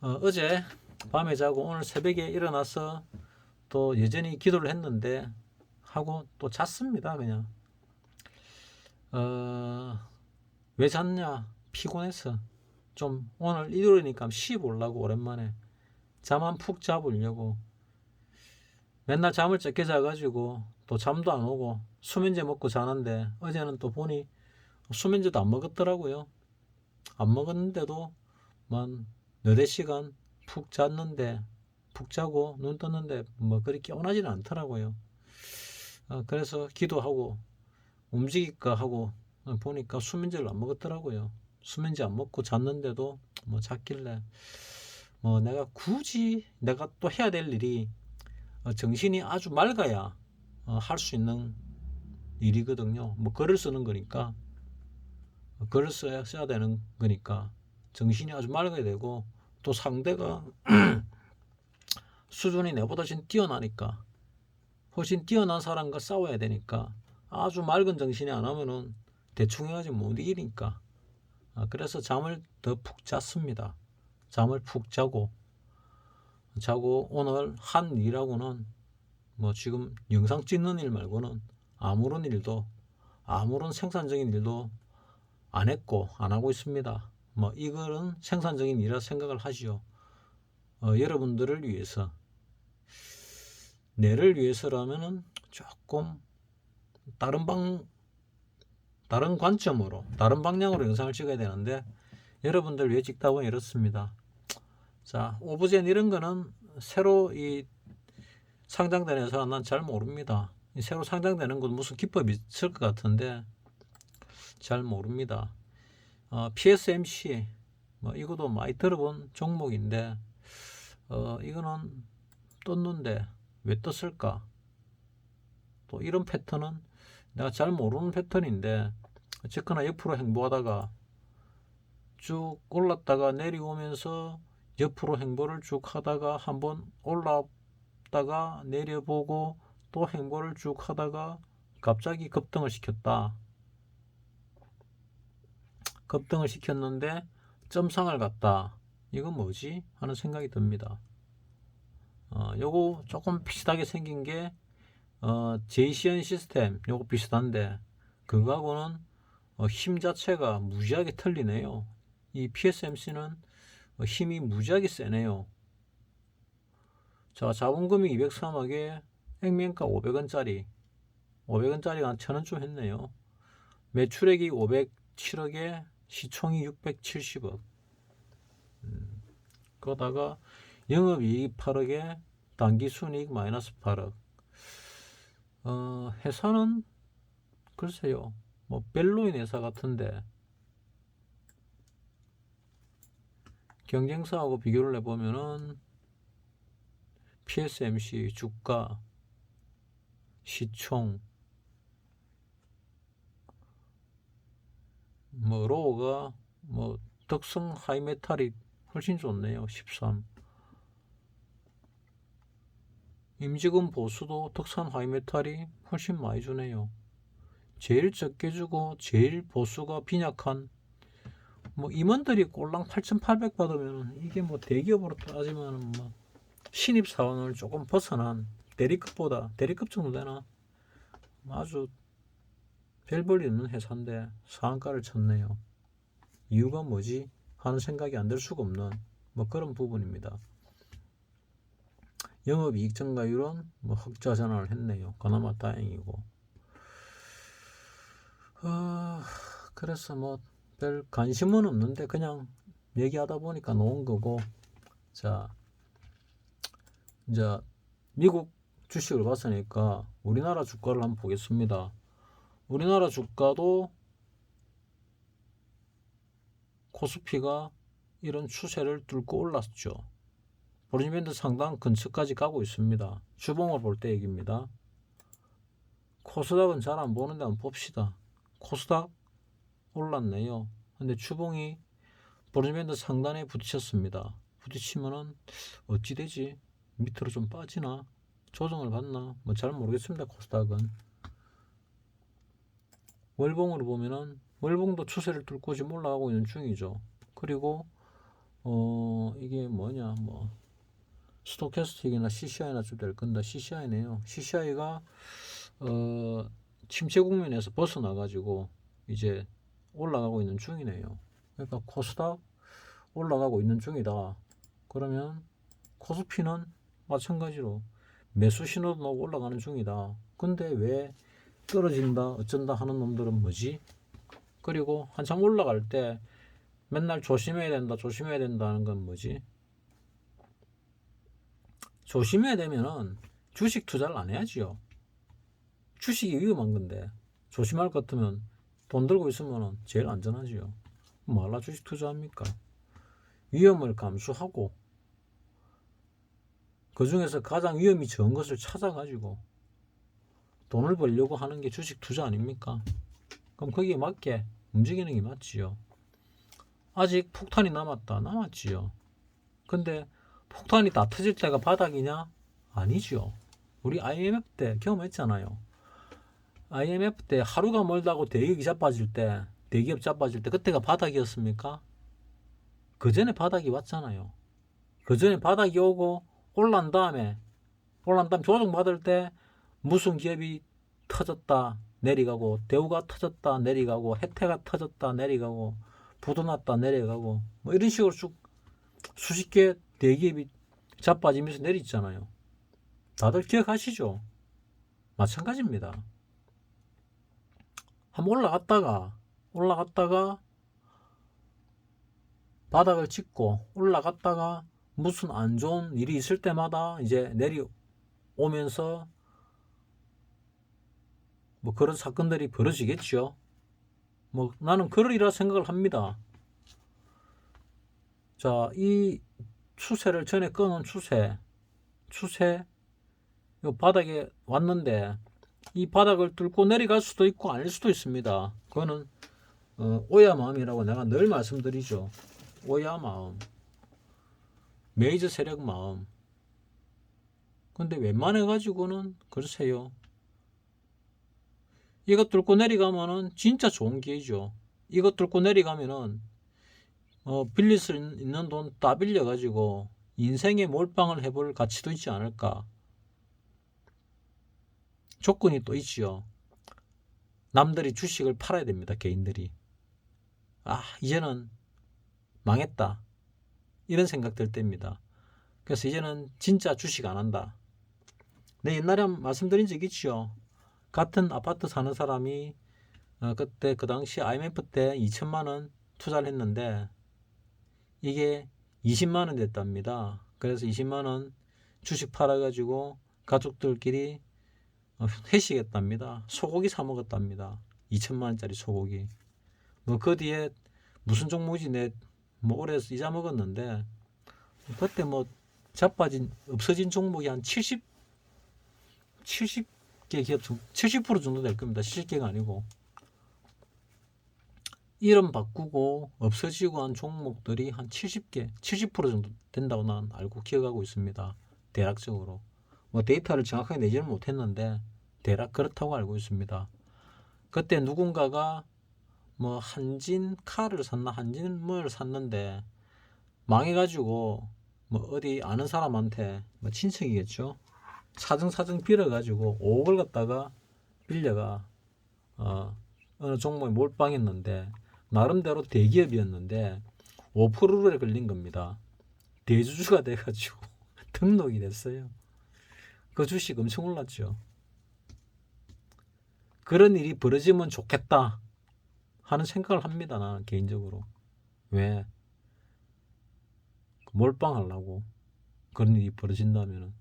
어제 밤에 자고 오늘 새벽에 일어나서 또 여전히 기도를 했는데 하고 또 잤습니다. 그냥 왜 잤냐? 피곤해서 좀 오늘 일요일이니까 쉬보려고 오랜만에 잠 한 푹 자보려고 맨날 잠을 적게 자가지고 또 잠도 안 오고 수면제 먹고 자는데 어제는 또 보니 수면제도 안 먹었더라고요. 안 먹었는데도 만 4시간 푹 잤는데 푹 자고 눈 떴는데 뭐 그렇게 개운하지는 않더라고요. 그래서 기도하고 움직일까 하고 보니까 수면제를 안 먹었더라고요. 수면제 안 먹고 잤는데도 뭐 잤길래 뭐 내가 굳이 내가 또 해야 될 일이 정신이 아주 맑아야 할 수 있는 일이거든요. 뭐 글을 쓰는 거니까 글을 써야 되는 거니까 정신이 아주 맑아야 되고 또 상대가 수준이 내보다 훨씬 뛰어나니까 훨씬 뛰어난 사람과 싸워야 되니까 아주 맑은 정신이 안 하면은 대충 해가지고 못 이기니까 그래서 잠을 더 푹 잤습니다. 잠을 푹 자고 오늘 한 일하고는 뭐 지금 영상 찍는 일 말고는 아무런 일도 아무런 생산적인 일도 안 했고 안 하고 있습니다. 뭐 이거는 생산적인 일이라 생각을 하시오. 여러분들을 위해서 내를 위해서라면은 조금 다른 관점으로 다른 방향으로 영상을 찍어야 되는데 여러분들 위해 찍다 보니 이렇습니다. 자, 오브젠 이런 거는 새로 이 상장되는 회사는 난 잘 모릅니다. 새로 상장되는 건 무슨 기법이 있을 것 같은데 잘 모릅니다. PSMC 뭐 이것도 많이 들어본 종목인데 이거는 떴는데 왜 떴을까? 또 이런 패턴은 내가 잘 모르는 패턴인데 어쨌거나 옆으로 행보하다가 쭉 올랐다가 내려오면서 옆으로 행보를 쭉 하다가 한번 올랐다가 내려보고 또 행보를 쭉 하다가 갑자기 급등을 시켰다. 급등을 시켰는데 점상을 갔다. 이건 뭐지? 하는 생각이 듭니다. 요거 조금 비슷하게 생긴 게 제이시언 시스템 요거 비슷한데 그거하고는 힘 자체가 무지하게 틀리네요. 이 PSMC는 힘이 무지하게 세네요. 자, 자본금이 203억에 액면가 500원짜리 500원짜리가 한 1000원쯤 했네요. 매출액이 507억에 시총이 670억. 그러다가 영업이익 8억에 당기순이익 마이너스 8억. 회사는 글쎄요, 뭐 벨로인 회사 같은데 경쟁사하고 비교를 해보면은 PSMC 주가, 시총, 뭐 로우가 뭐 덕성 하이메탈이 훨씬 좋네요. 13. 임직원 보수도 덕산 하이메탈이 훨씬 많이 주네요. 제일 적게 주고 제일 보수가 빈약한 뭐 임원들이 꼴랑 8,800 받으면 이게 뭐 대기업으로 따지면 뭐 신입 사원을 조금 벗어난 대리급 정도 되나 아주 별 볼 일 없는 회사인데 상한가를 쳤네요. 이유가 뭐지 하는 생각이 안 들 수가 없는 뭐 그런 부분입니다. 영업이익 증가율은 뭐 흑자 전환을 했네요. 그나마 다행이고. 그래서 뭐 별 관심은 없는데 그냥 얘기하다 보니까 놓은 거고. 자, 이제 미국 주식을 봤으니까 우리나라 주가를 한번 보겠습니다. 우리나라 주가도 코스피가 이런 추세를 뚫고 올랐죠. 볼린저밴드 상단 근처까지 가고 있습니다. 주봉을 볼 때 얘기입니다. 코스닥은 잘 안 보는데 한번 봅시다. 코스닥 올랐네요. 근데 주봉이 볼린저밴드 상단에 부딪혔습니다. 부딪히면은 어찌 되지? 밑으로 좀 빠지나? 조정을 받나? 뭐 잘 모르겠습니다. 코스닥은. 월봉으로 보면은 월봉도 추세를 뚫고 지금 올라가고 있는 중이죠. 그리고 이게 뭐냐, 뭐 스토캐스틱이나 CCI나 좀 될 건데 CCI네요. CCI가 침체 국면에서 벗어나 가지고 이제 올라가고 있는 중이네요. 그러니까 코스닥 올라가고 있는 중이다. 그러면 코스피는 마찬가지로 매수 신호도 나오고 올라가는 중이다. 근데 왜 떨어진다 어쩐다 하는 놈들은 뭐지? 그리고 한참 올라갈 때 맨날 조심해야 된다 조심해야 된다는 건 뭐지? 조심해야 되면은 주식 투자를 안 해야지요. 주식이 위험한 건데 조심할 것 같으면 돈 들고 있으면 제일 안전하지요. 뭐라 주식 투자합니까? 위험을 감수하고 그 중에서 가장 위험이 적은 것을 찾아가지고 돈을 벌려고 하는 게 주식 투자 아닙니까? 그럼 거기에 맞게 움직이는 게 맞지요. 아직 폭탄이 남았지요. 근데 폭탄이 다 터질 때가 바닥이냐? 아니죠. 우리 IMF 때 경험했잖아요. IMF 때 하루가 멀다고 대기업이 자빠질 때 그때가 바닥이었습니까? 그 전에 바닥이 왔잖아요. 그 전에 바닥이 오고 올란 다음에 조정받을 때 무슨 기업이 터졌다 내려가고 대우가 터졌다 내려가고 혜태가 터졌다 내려가고 부도났다 내려가고 뭐 이런 식으로 쭉 수십 개 대기업이 자빠지면서 내리잖아요. 다들 기억하시죠? 마찬가지입니다. 한번 올라갔다가 바닥을 찍고 올라갔다가 무슨 안 좋은 일이 있을 때마다 이제 내려오면서 뭐 그런 사건들이 벌어지겠죠. 뭐 나는 그러리라 생각을 합니다. 자, 이 추세를 전에 끊은 추세 이 바닥에 왔는데 이 바닥을 뚫고 내려갈 수도 있고 아닐 수도 있습니다. 그거는 오야 마음이라고 내가 늘 말씀드리죠. 오야 마음, 메이저 세력 마음. 근데 웬만해 가지고는 글쎄요. 이거 뚫고 내려가면은 진짜 좋은 기회죠. 이거 뚫고 내려가면은 빌릴 수 있는 돈 다 빌려 가지고 인생에 몰빵을 해볼 가치도 있지 않을까. 조건이 또 있지요. 남들이 주식을 팔아야 됩니다. 개인들이. 이제는 망했다. 이런 생각 들 때입니다. 그래서 이제는 진짜 주식 안 한다. 내 옛날에 말씀드린 적 있죠. 같은 아파트 사는 사람이 그때 그 당시 IMF 때 2천만 원 투자를 했는데 이게 20만 원 됐답니다. 그래서 20만 원 주식 팔아가지고 가족들끼리 회식했답니다. 소고기 사 먹었답니다. 2천만 원짜리 소고기. 뭐 그 뒤에 무슨 종목이지 뭐 오래 이자 먹었는데 그때 뭐 자빠진 없어진 종목이 한 70개 기업 중 70% 정도 될 겁니다. 70개가 아니고. 이름 바꾸고 없어지고 한 종목들이 한 70개, 70% 정도 된다고 난 알고 기억하고 있습니다. 대략적으로. 뭐 데이터를 정확하게 내지는 못했는데 대략 그렇다고 알고 있습니다. 그때 누군가가 뭐 한진카를 샀나 한진 뭐를 샀는데 망해가지고 뭐 어디 아는 사람한테 뭐 친척이겠죠. 사정사정 빌어가지고 5억을 갖다가 빌려가 어느 종목에 몰빵했는데 나름대로 대기업이었는데 5%에 걸린 겁니다. 대주주가 돼가지고 등록이 됐어요. 그 주식 엄청 올랐죠. 그런 일이 벌어지면 좋겠다 하는 생각을 합니다. 나는 개인적으로. 왜? 몰빵하려고. 그런 일이 벌어진다면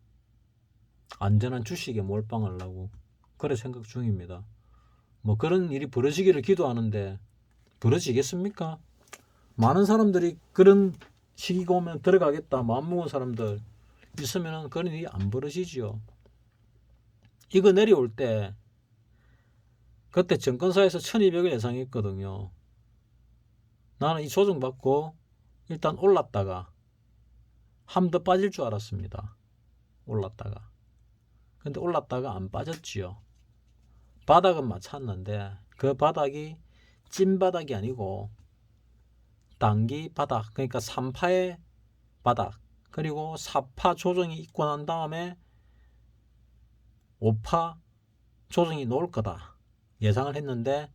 안전한 주식에 몰빵하려고 그래 생각 중입니다. 뭐 그런 일이 벌어지기를 기도하는데 벌어지겠습니까? 많은 사람들이 그런 시기가 오면 들어가겠다 마음먹은 사람들 있으면 그런 일이 안 벌어지지요. 이거 내려올 때 그때 증권사에서 1200을 예상했거든요. 나는 이 조정받고 일단 올랐다가 한 번 더 빠질 줄 알았습니다. 올랐다가. 근데 올랐다가 안 빠졌지요. 바닥은 맞췄는데 그 바닥이 찐 바닥이 아니고 단기 바닥, 그러니까 3파의 바닥, 그리고 4파 조정이 있고 난 다음에 5파 조정이 나올 거다 예상을 했는데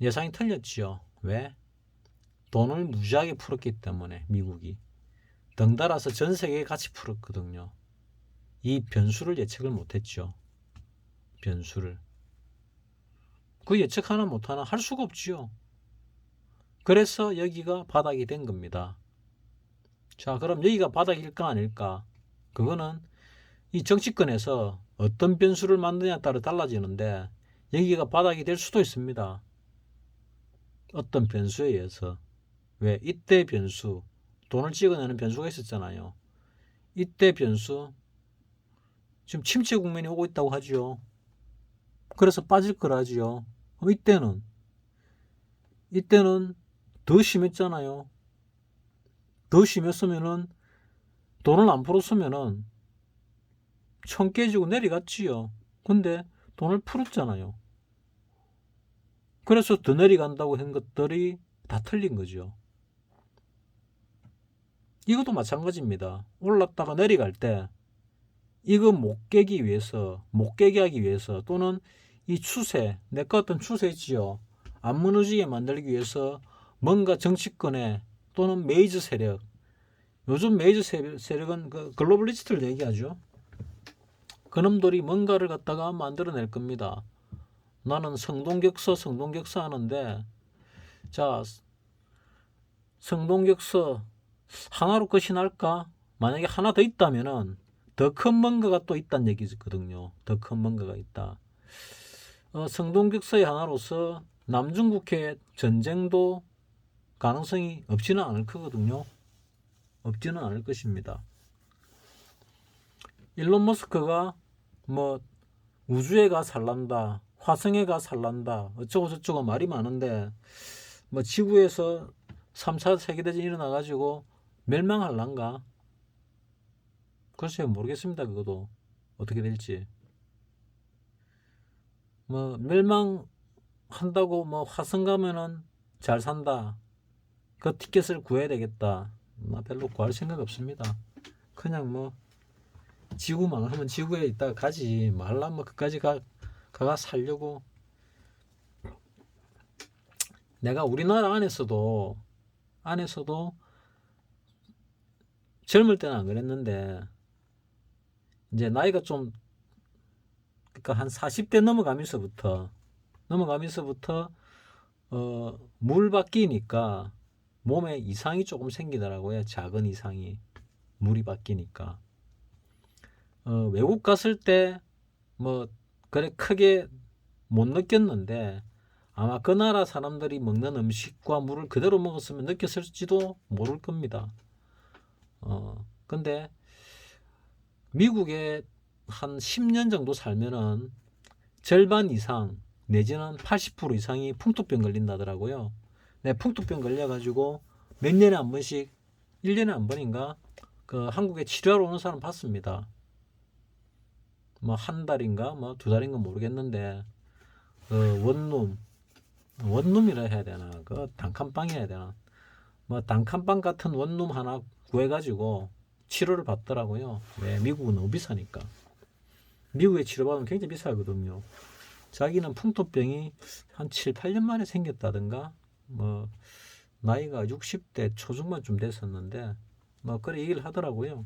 예상이 틀렸지요. 왜? 돈을 무지하게 풀었기 때문에 미국이 덩달아서 전 세계에 같이 풀었거든요. 이 변수를 예측을 못했죠. 변수를. 그 예측 하나 못하나 할 수가 없지요. 그래서 여기가 바닥이 된 겁니다. 자, 그럼 여기가 바닥일까 아닐까? 그거는 이 정치권에서 어떤 변수를 만드냐에 따라 달라지는데 여기가 바닥이 될 수도 있습니다. 어떤 변수에 의해서. 왜? 이때 변수, 돈을 찍어내는 변수가 있었잖아요. 이때 변수, 지금 침체 국면이 오고 있다고 하죠. 그래서 빠질 거라지요. 그럼 이때는 더 심했잖아요. 더 심했으면은 돈을 안 풀었으면은 천 깨지고 내려갔지요. 근데 돈을 풀었잖아요. 그래서 더 내려간다고 한 것들이 다 틀린 거죠. 이것도 마찬가지입니다. 올랐다가 내려갈 때 이거 못 깨기 위해서, 못 깨게 하기 위해서 또는 이 추세, 내가 어떤 추세 있지요. 안 무너지게 만들기 위해서 뭔가 정치권에 또는 메이저 세력, 요즘 메이저 세력은 그 글로벌리스트를 얘기하죠. 그놈들이 뭔가를 갖다가 만들어낼 겁니다. 나는 성동격서 하는데, 자, 성동격서 하나로 끝이 날까? 만약에 하나 더 있다면은 더 큰 뭔가가 또 있다는 얘기거든요. 더 큰 뭔가가 있다. 성동격서의 하나로서 남중국해 전쟁도 가능성이 없지는 않을 거거든요. 없지는 않을 것입니다. 일론 머스크가 뭐 우주에 가 살란다, 화성에 가 살란다, 어쩌고 저쩌고 말이 많은데 뭐 지구에서 3차 세계대전이 일어나가지고 멸망할란가? 글쎄요, 모르겠습니다. 그것도 어떻게 될지. 뭐 멸망한다고 뭐 화성 가면은 잘 산다, 그 티켓을 구해야 되겠다, 나 별로 구할 생각 없습니다. 그냥 뭐 지구 망하면 지구에 있다가 가지 말라면 뭐 그까지 가가 살려고. 내가 우리나라 안에서도 젊을 때는 안 그랬는데 이제 나이가 좀, 그러니까 한 40대 넘어가면서부터 물 바뀌니까 몸에 이상이 조금 생기더라고요. 작은 이상이. 물이 바뀌니까. 외국 갔을 때 뭐 그래 크게 못 느꼈는데 아마 그 나라 사람들이 먹는 음식과 물을 그대로 먹었으면 느꼈을지도 모를 겁니다. 근데 미국에 한 10년 정도 살면은 절반 이상 내지는 80% 이상이 풍토병 걸린다더라고요. 네, 풍토병 걸려가지고 몇 년에 한 번씩, 1년에 한 번인가 그 한국에 치료하러 오는 사람 봤습니다. 뭐 한 달인가 뭐 두 달인가 모르겠는데 그 원룸이라 해야 되나, 그 단칸방이라 해야 되나, 뭐 단칸방 같은 원룸 하나 구해가지고 치료를 받더라고요. 왜? 미국은 너무 비싸니까. 미국에 치료받으면 굉장히 비싸거든요. 자기는 풍토병이 한 7, 8년 만에 생겼다든가 뭐 나이가 60대 초중반쯤 됐었는데 뭐 그래 얘기를 하더라고요.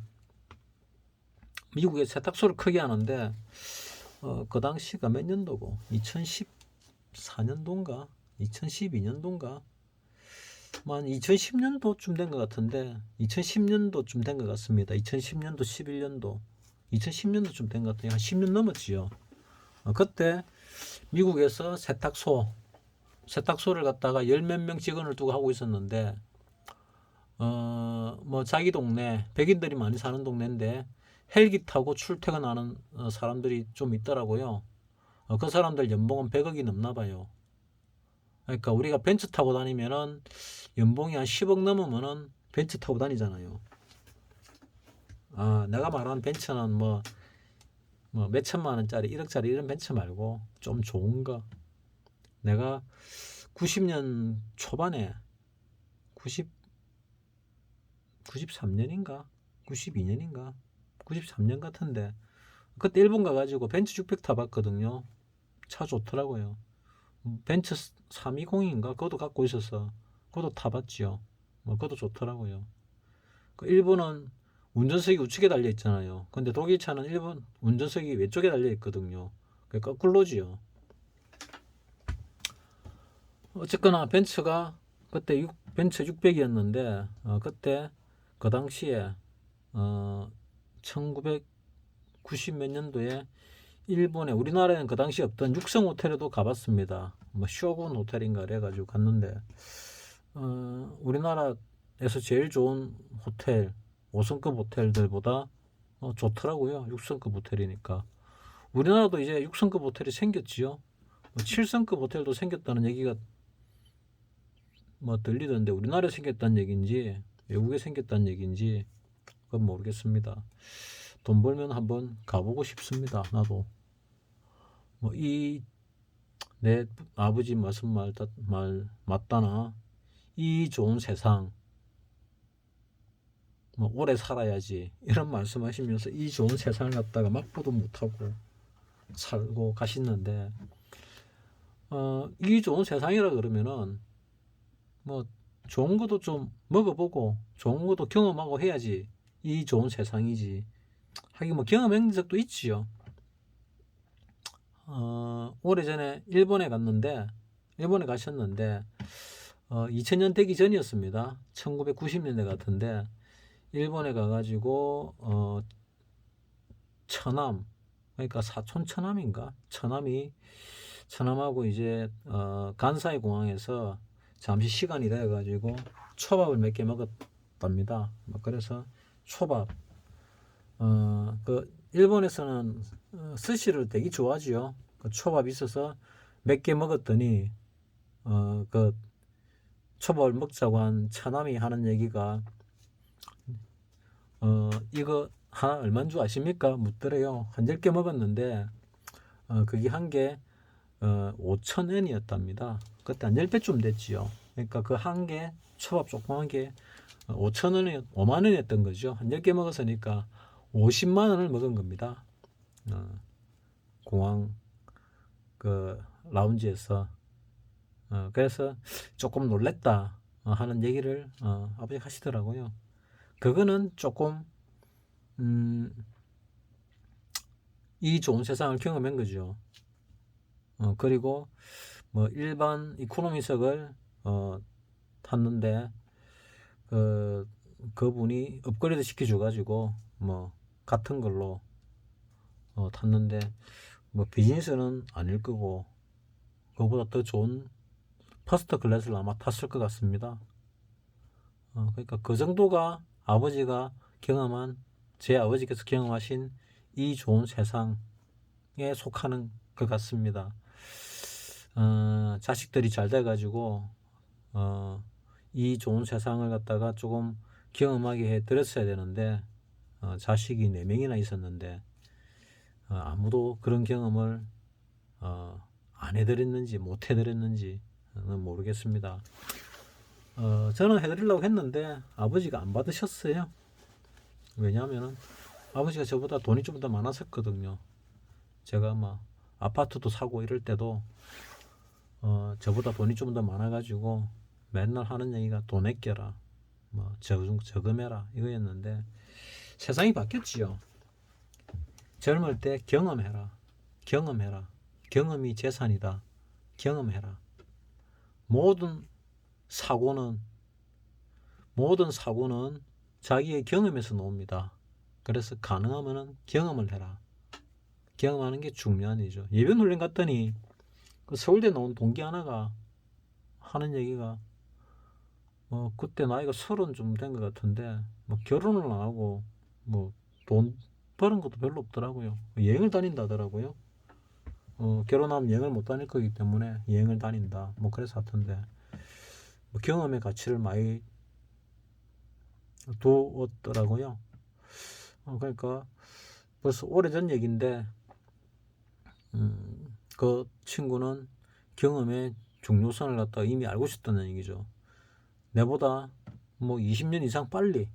미국의 세탁소를 크게 하는데 그 당시가 몇 년도고 2014년도인가 2012년도인가 만 2010년도쯤 된 것 같은데 2010년도쯤 된 것 같습니다. 2010년도 11년도 2010년도쯤 된 것 같아요. 한 10년 넘었지요. 그때 미국에서 세탁소를 갖다가 열 몇 명 직원을 두고 하고 있었는데 뭐 자기 동네 백인들이 많이 사는 동네인데 헬기 타고 출퇴근하는 사람들이 좀 있더라고요. 그 사람들 연봉은 100억이 넘나 봐요. 그러니까 우리가 벤츠 타고 다니면은 연봉이 한 10억 넘으면은 벤츠 타고 다니잖아요. 내가 말하는 벤츠는 뭐 몇천만 원짜리 1억짜리 이런 벤츠 말고 좀 좋은 거. 내가 90년 초반에 93년인가 92년인가 93년 같은데 그때 일본 가가지고 벤츠 600 타봤거든요. 차 좋더라고요. 벤츠 320인가 그것도 갖고 있어서 그것도 타봤지요. 그것도 좋더라고요. 그 일본은 운전석이 우측에 달려 있잖아요. 근데 독일 차는 일본 운전석이 왼쪽에 달려 있거든요. 그 거꾸로지요. 어쨌거나 벤츠가 그때 벤츠 600이었는데 그때 그 당시에 1990 몇 년도에 일본에 우리나라에는 그 당시 없던 육성 호텔에도 가봤습니다. 뭐 쇼군 호텔인가 그래가지고 갔는데 우리나라에서 제일 좋은 호텔 5성급 호텔들보다 좋더라고요. 6성급 호텔이니까. 우리나라도 이제 6성급 호텔이 생겼지요. 7성급 호텔도 생겼다는 얘기가 뭐 들리던데 우리나라에 생겼다는 얘기인지 외국에 생겼다는 얘기인지 그건 모르겠습니다. 돈 벌면 한번 가보고 싶습니다. 나도 뭐 내 아버지 말씀 말 맞다나 이 좋은 세상 뭐 오래 살아야지 이런 말씀하시면서 이 좋은 세상을 갖다가 맛보도 못하고 살고 가시는데 이 좋은 세상이라 그러면은 뭐 좋은 것도 좀 먹어보고 좋은 것도 경험하고 해야지 이 좋은 세상이지. 하긴 뭐 경험한 적도 있지요. 오래전에 일본에 가셨는데 2000년 되기 전이었습니다. 1990년대 같은데 일본에 가가지고 처남 그러니까 사촌 처남인가 처남하고 이제 간사이 공항에서 잠시 시간이 돼가지고 초밥을 몇 개 먹었답니다. 그래서 초밥 그 일본에서는 스시를 되게 좋아하지요. 그 초밥 있어서 몇 개 먹었더니 그 초밥을 먹자고 한 처남이 하는 얘기가 이거 하나 얼마인 줄 아십니까? 묻더래요. 한 10개 먹었는데 그게 한 개 5,000엔이었답니다. 그때 한 10배쯤 됐지요. 그러니까 그 한 개 초밥 조그만 게 5,000원이 5만 원이었던 거죠. 한 10개 먹었으니까 50만 원을 먹은 겁니다. 공항 그 라운지에서 그래서 조금 놀랬다 하는 얘기를 아버지 하시더라고요. 그거는 조금 이 좋은 세상을 경험한 거죠. 그리고 뭐 일반 이코노미석을 탔는데 그분이 업그레이드 시켜줘가지고 뭐 같은 걸로 탔는데 뭐 비즈니스는 아닐 거고 그거보다 더 좋은 퍼스트 클래스를 아마 탔을 것 같습니다. 그러니까 그 정도가 제 아버지께서 경험하신 이 좋은 세상에 속하는 것 같습니다. 자식들이 잘 돼가지고 이 좋은 세상을 갖다가 조금 경험하게 해 드렸어야 되는데 자식이 4명이나 있었는데 아무도 그런 경험을 안 해드렸는지 못 해드렸는지는 모르겠습니다. 저는 해드리려고 했는데 아버지가 안 받으셨어요. 왜냐하면 아버지가 저보다 돈이 좀 더 많았었거든요. 제가 막 아파트도 사고 이럴 때도 저보다 돈이 좀 더 많아가지고 맨날 하는 얘기가 돈 아껴라 뭐 저금해라 이거였는데 세상이 바뀌었지요. 젊을 때 경험해라. 경험해라. 경험이 재산이다. 경험해라. 모든 사고는 자기의 경험에서 나옵니다. 그래서 가능하면 경험을 해라. 경험하는 게 중요한 일이죠. 예비군 훈련 갔더니 그 서울대 나온 동기 하나가 하는 얘기가 그때 나이가 30 좀 된 것 같은데 결혼을 안 하고 돈 버는 것도 별로 없더라고요. 여행을 다닌다더라고요. 결혼하면 여행을 못 다닐 거기 때문에 여행을 다닌다. 그래서 하던데 경험의 가치를 많이 두었더라고요. 그러니까 벌써 오래전 얘기인데 그 친구는 경험의 중요성을 갖다가 이미 알고 있었다는 얘기죠. 내보다 20년 이상 빨리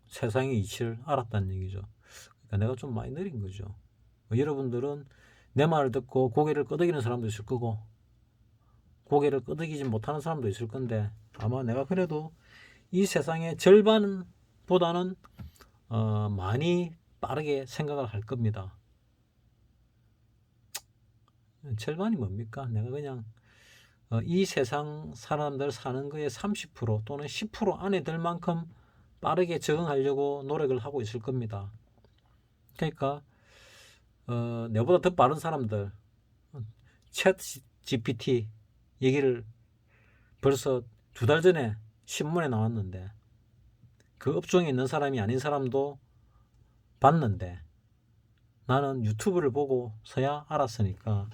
세상의 이치를 알았다는 얘기죠. 그러니까 내가 좀 많이 느린 거죠. 여러분들은 내 말을 듣고 고개를 끄덕이는 사람도 있을 거고 고개를 끄덕이지 못하는 사람도 있을 건데 아마 내가 그래도 이 세상의 절반보다는 많이 빠르게 생각을 할 겁니다. 절반이 뭡니까? 내가 그냥 이 세상 사람들 사는 거에 30% 또는 10% 안에 들 만큼 빠르게 적응하려고 노력을 하고 있을 겁니다. 그러니까 내보다 더 빠른 사람들 챗 GPT 얘기를 벌써 2달 전에 신문에 나왔는데 그 업종에 있는 사람이 아닌 사람도 봤는데 나는 유튜브를 보고서야 알았으니까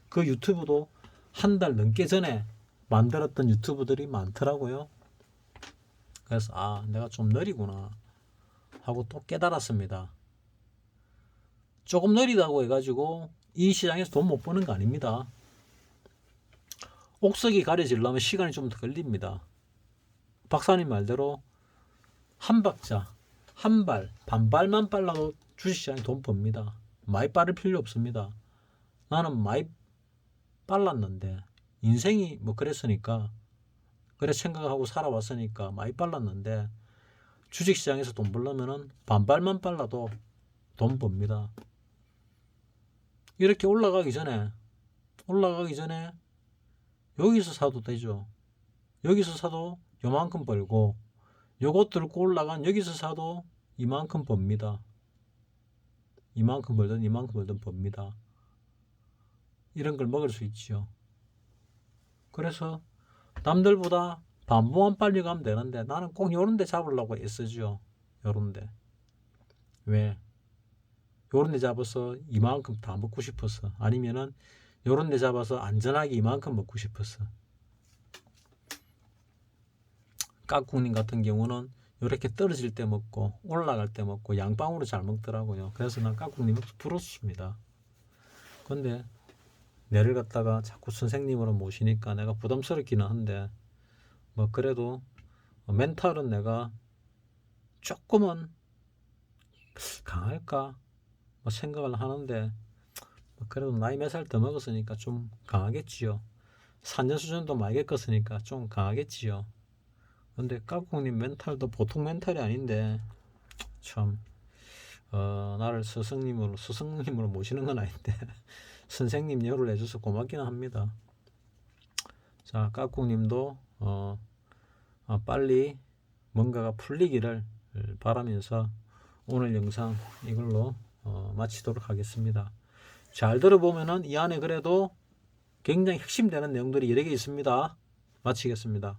그 유튜브도 한 달 넘게 전에 만들었던 유튜브들이 많더라고요. 그래서 내가 좀 느리구나 하고 또 깨달았습니다. 조금 느리다고 해가지고 이 시장에서 돈 못 버는 거 아닙니다. 옥석이 가려지려면 시간이 좀 더 걸립니다. 박사님 말대로 한 박자, 한 발, 반발만 빨라도 주식시장에 돈 법니다. 많이 빠를 필요 없습니다. 나는 많이 빨랐는데 인생이 그랬으니까 그래 생각하고 살아왔으니까 많이 빨랐는데 주식시장에서 돈 벌려면은 반발만 빨라도 돈 법니다. 이렇게 올라가기 전에 여기서 사도 되죠. 여기서 사도 요만큼 벌고 요것 들고 올라간 여기서 사도 이만큼 법니다. 이만큼 벌든 법니다. 이런 걸 먹을 수 있지요. 그래서 남들보다 반보만 빨리 가면 되는데 나는 꼭 요런 데 잡으려고 애쓰죠. 요런 데. 왜? 요런 데 잡아서 이만큼 다 먹고 싶어서 아니면은 요런 데 잡아서 안전하게 이만큼 먹고 싶어서. 깍꿍님 같은 경우는 이렇게 떨어질 때 먹고 올라갈 때 먹고 양방으로 잘 먹더라고요. 그래서 난 깍꿍님이 부럽습니다. 근데 내를 갖다가 자꾸 선생님으로 모시니까 내가 부담스럽기는 한데 그래도 멘탈은 내가 조금은 강할까 생각을 하는데 그래도 나이 몇 살 더 먹었으니까 좀 강하겠지요. 산전수전도 많이 겪었으니까 좀 강하겠지요. 근데 깍꿍님 멘탈도 보통 멘탈이 아닌데 참 나를 스승님으로 모시는 건 아닌데 선생님 여를 해줘서 고맙기는 합니다. 자, 깍꿍님도 빨리 뭔가가 풀리기를 바라면서 오늘 영상 이걸로 마치도록 하겠습니다. 잘 들어보면은 이 안에 그래도 굉장히 핵심되는 내용들이 여러 개 있습니다. 마치겠습니다.